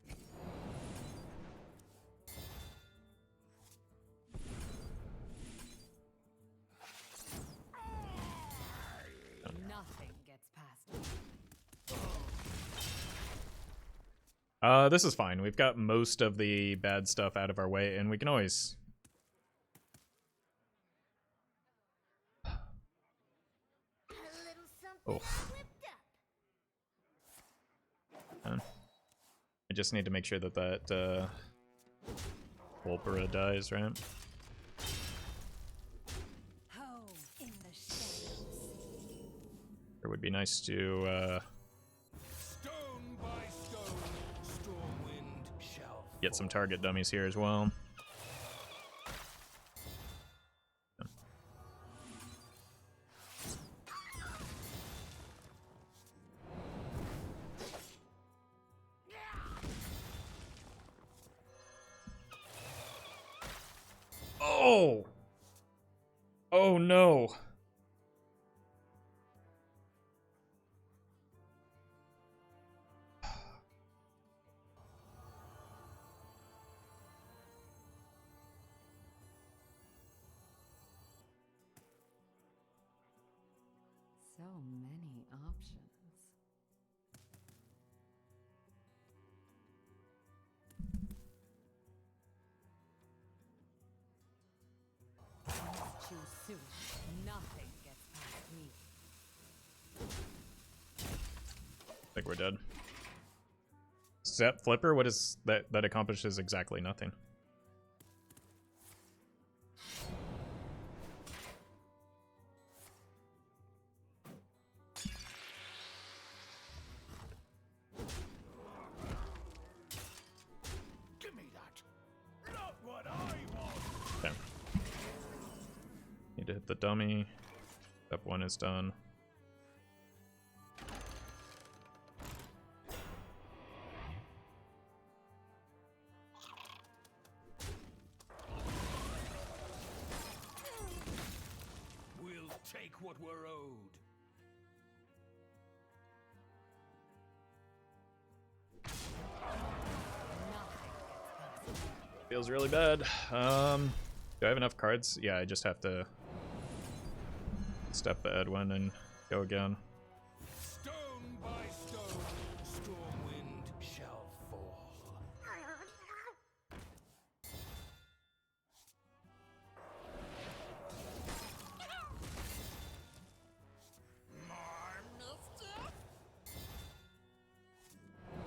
Nothing gets past me. This is fine. We've got most of the bad stuff out of our way, and we can always... A little something Oof. I whipped up. I just need to make sure that that Volpera dies, right? Home in the shadows. It would be nice to Get some target dummies here as well. Oh! Oh no! So many options. I must choose soon. Nothing gets past me. I think we're dead. Set Flipper? What is that? That accomplishes exactly nothing. Give me that. Not what I want. Okay. Need to hit the dummy. Step 1 is done. We'll take what we're owed. Feels really bad. Do I have enough cards? Yeah, I just have to step the Edwin and go again. Stone by stone, Stormwind shall fall.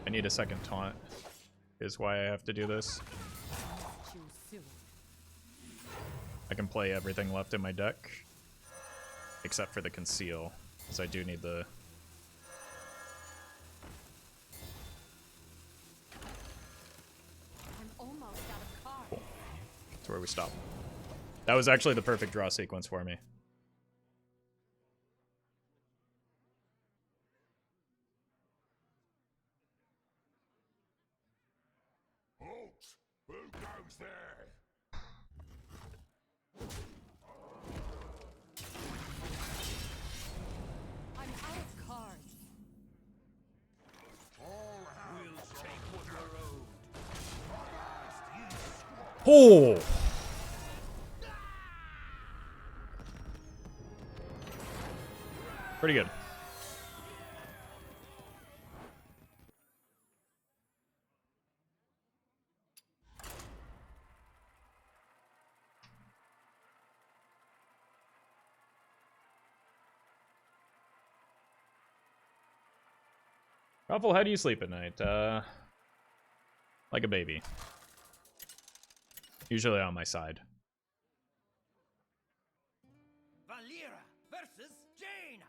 I need a second taunt, is why I have to do this. Choose soon. I can play everything left in my deck, except for the Conceal, because I do need the... I'm almost out of cards. Cool. That's where we stop. That was actually the perfect draw sequence for me. Halt! Who goes there? I'm out of cards. We'll take what we're owed. Oh! Pretty good. Roffle, how do you sleep at night? Like a baby. Usually on my side. Valera versus Jaina.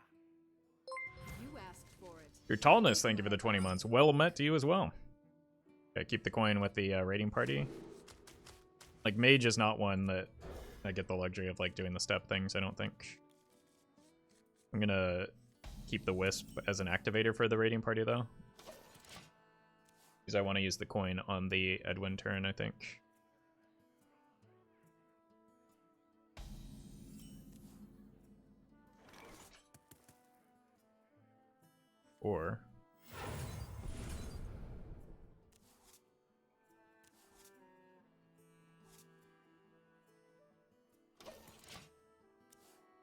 You asked for it. Your tallness, thank you for the 20 months. Well met to you as well. Okay, keep the coin with the raiding party. Like, mage is not one that I get the luxury of, like, doing the step things, I don't think. I'm gonna keep the Wisp as an activator for the raiding party, though. Because I want to use the coin on the Edwin turn, I think. Or...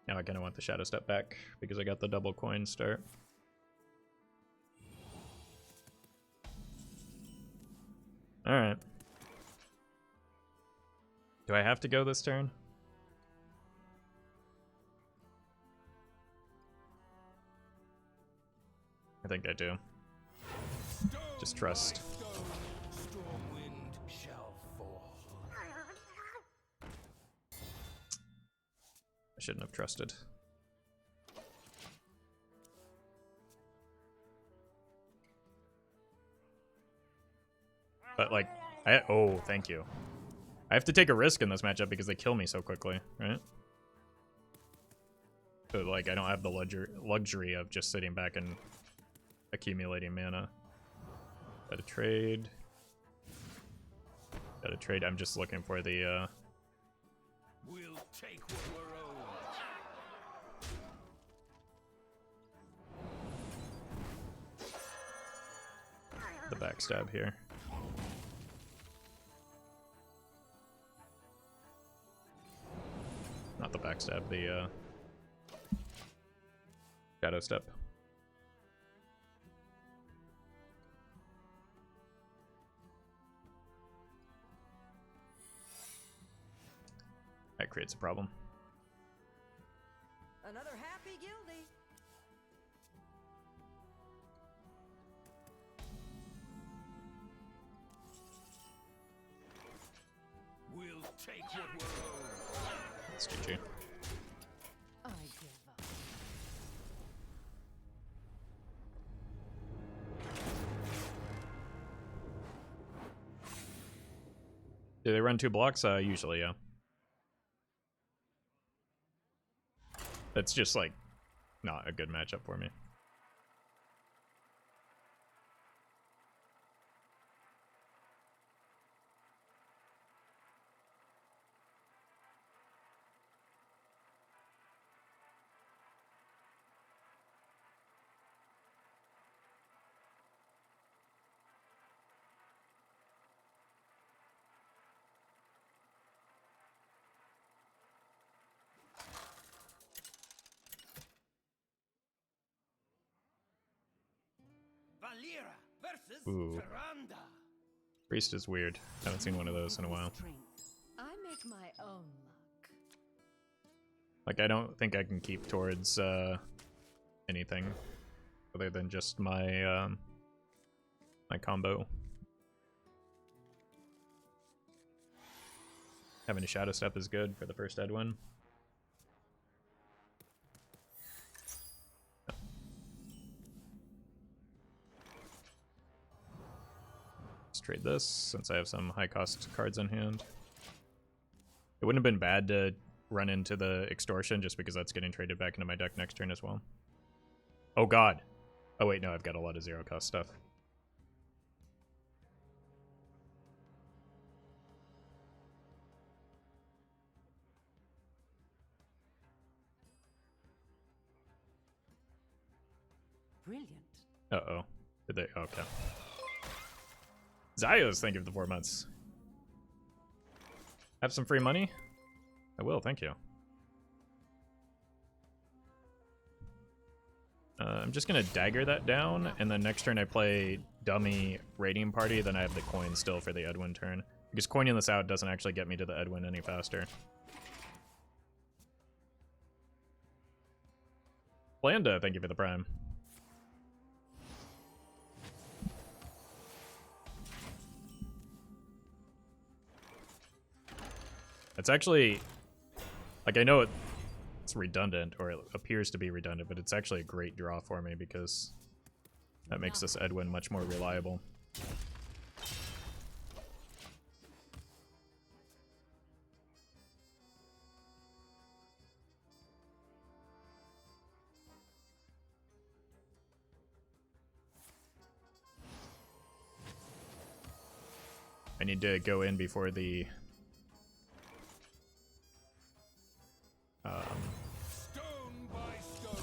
now I kind of want the Shadowstep back, because I got the double coin start. Alright. Do I have to go this turn? I think I do. Just trust. Stormwind shall fall. I shouldn't have trusted. But like, oh, thank you. I have to take a risk in this matchup because they kill me so quickly, right? So like, I don't have the luxury of just sitting back and accumulating mana. Gotta trade. Gotta trade. I'm just looking for the We'll take what we're owed. backstab here. Not the backstab, the Shadowstep. That creates a problem. Another happy guildie. We'll take what we're owed. That's GG. I give up. Do they run 2 blocks? Usually, yeah. That's just, like, not a good matchup for me. Valera versus Ooh. Tyrande. Priest is weird. Haven't seen one of those in a while. I make my own luck. Like, I don't think I can keep towards anything other than just my my combo. Having a Shadowstep is good for the first Edwin. Let's trade this since I have some high cost cards in hand. It wouldn't have been bad to run into the Extortion just because that's getting traded back into my deck next turn as well. Oh god. Oh wait, no, I've got a lot of 0 cost stuff. Brilliant. Uh-oh. Did they? Okay. Zios, thank you for the 4 months. Have some free money? I will, thank you. I'm just gonna dagger that down, and then next turn I play dummy raiding party, then I have the coin still for the Edwin turn. Because coining this out doesn't actually get me to the Edwin any faster. Blanda, thank you for the prime. It's actually, like, I know it's redundant, or it appears to be redundant, but it's actually a great draw for me because that makes this Edwin much more reliable. I need to go in before the Stone by stone,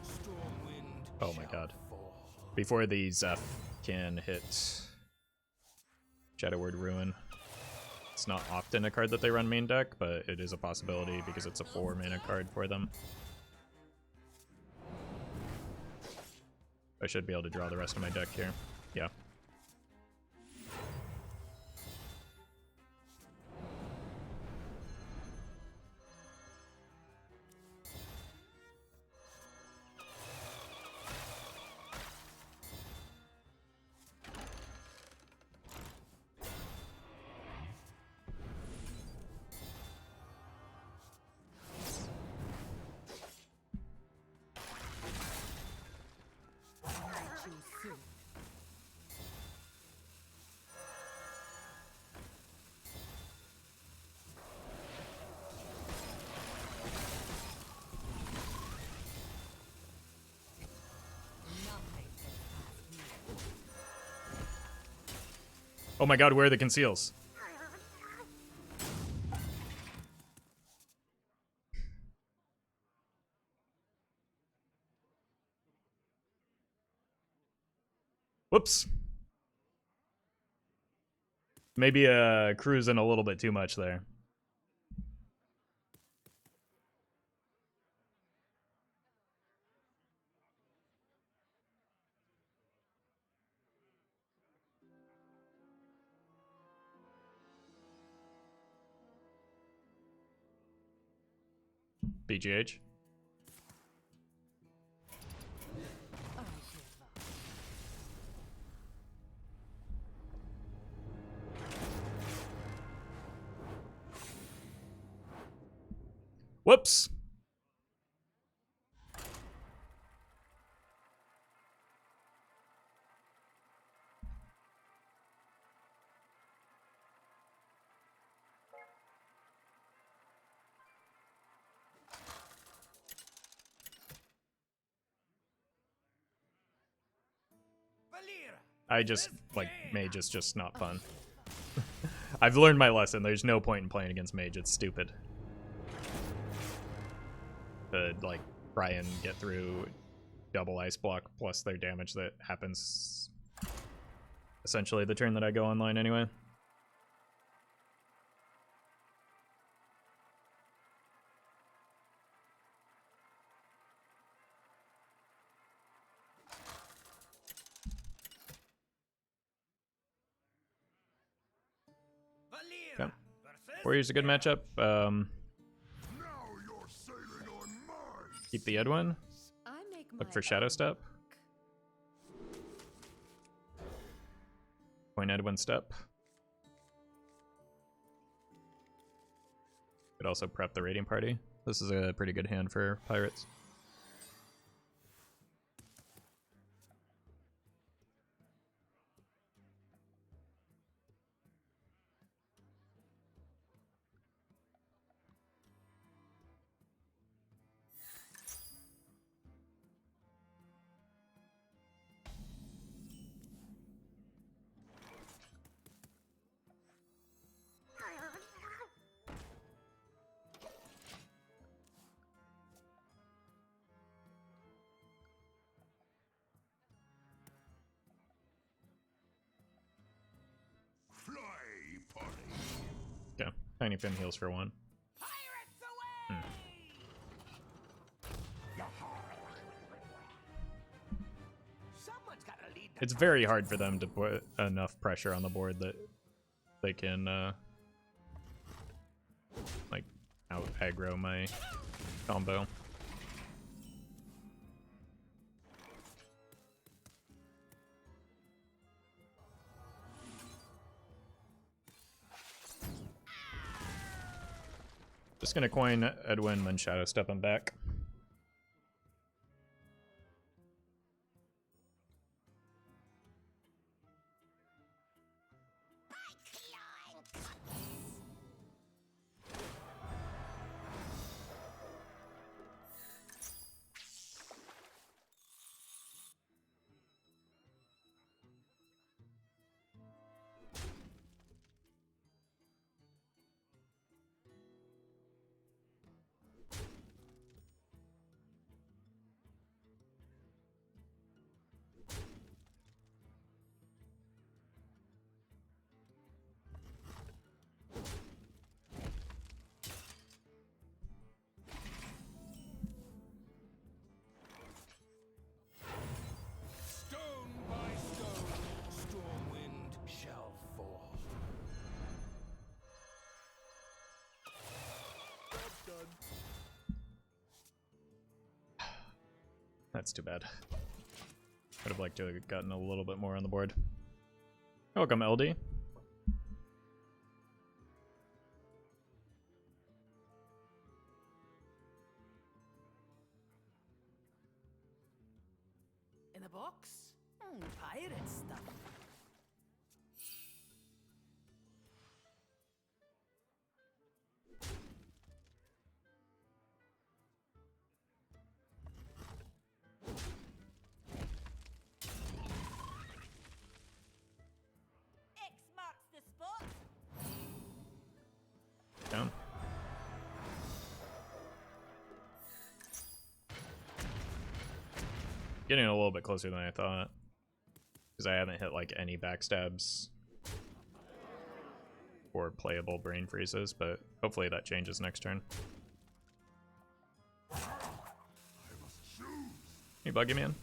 Stormwind oh my shall god. fall. Before the Zeph can hit Shadow Word Ruin. It's not often a card that they run main deck, but it is a possibility because it's a 4 mana card for them. I should be able to draw the rest of my deck here. Yeah. Oh my god, where are the conceals? Whoops. Maybe cruising a little bit too much there. BGH. Whoops. I just, like, mage is just not fun. I've learned my lesson. There's no point in playing against mage. It's stupid. To, like, try and get through double ice block plus their damage that happens essentially the turn that I go online anyway. Okay. Warrior's a good matchup. Keep the Edwin. Look for Shadowstep. Point Edwin step. Could also prep the raiding party. This is a pretty good hand for pirates. Okay, Tinyfin heals for 1. It's very hard for them to put enough pressure on the board that they can, like, out aggro my combo. Just gonna coin Edwin, then Shadowstep him back. That's too bad. Would have liked to have gotten a little bit more on the board. Welcome, LD. In a box? Pirate stuff. Getting a little bit closer than I thought. Because I haven't hit like any backstabs or playable brain freezes, but hopefully that changes next turn. You bugging, man?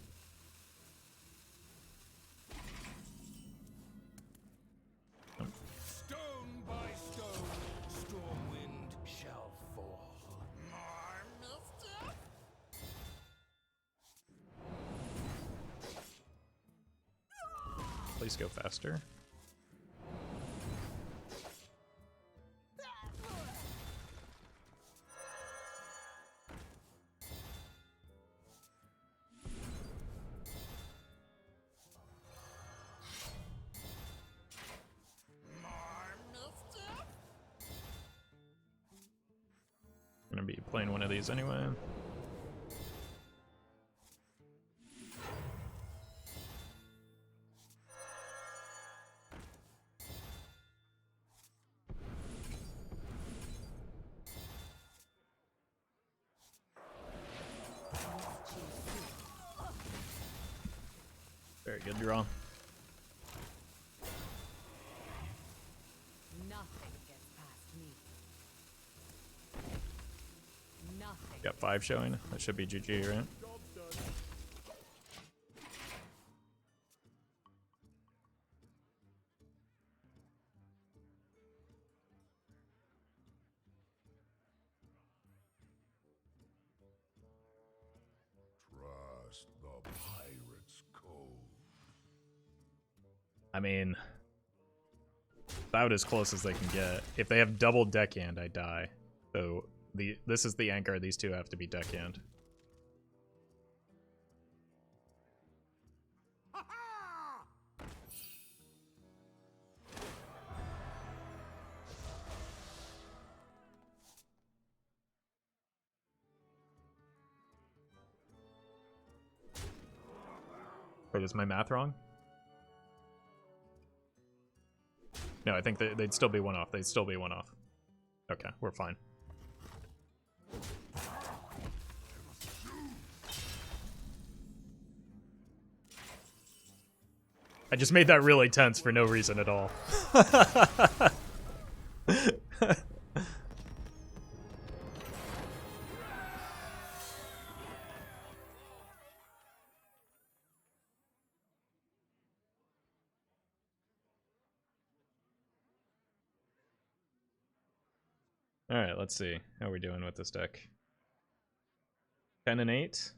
Stone by stone, Stormwind shall fall. Please go faster. Gonna be playing one of these anyway. Very good draw. Nothing gets past me. Nothing. Got 5 showing. That should be GG, right? Trust the pirate's code. I mean, about as close as they can get. If they have double deckhand, I die. So this is the anchor. These two have to be deckhand. Wait, is my math wrong? No, I think they'd still be one off. They'd still be one off. Okay, we're fine. I just made that really tense for no reason at all. Alright, let's see how we're doing with this deck. 10 and 8.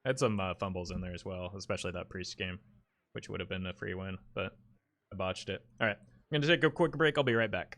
Had some fumbles in there as well, especially that priest game, which would have been a free win, but I botched it. Alright, I'm going to take a quick break. I'll be right back.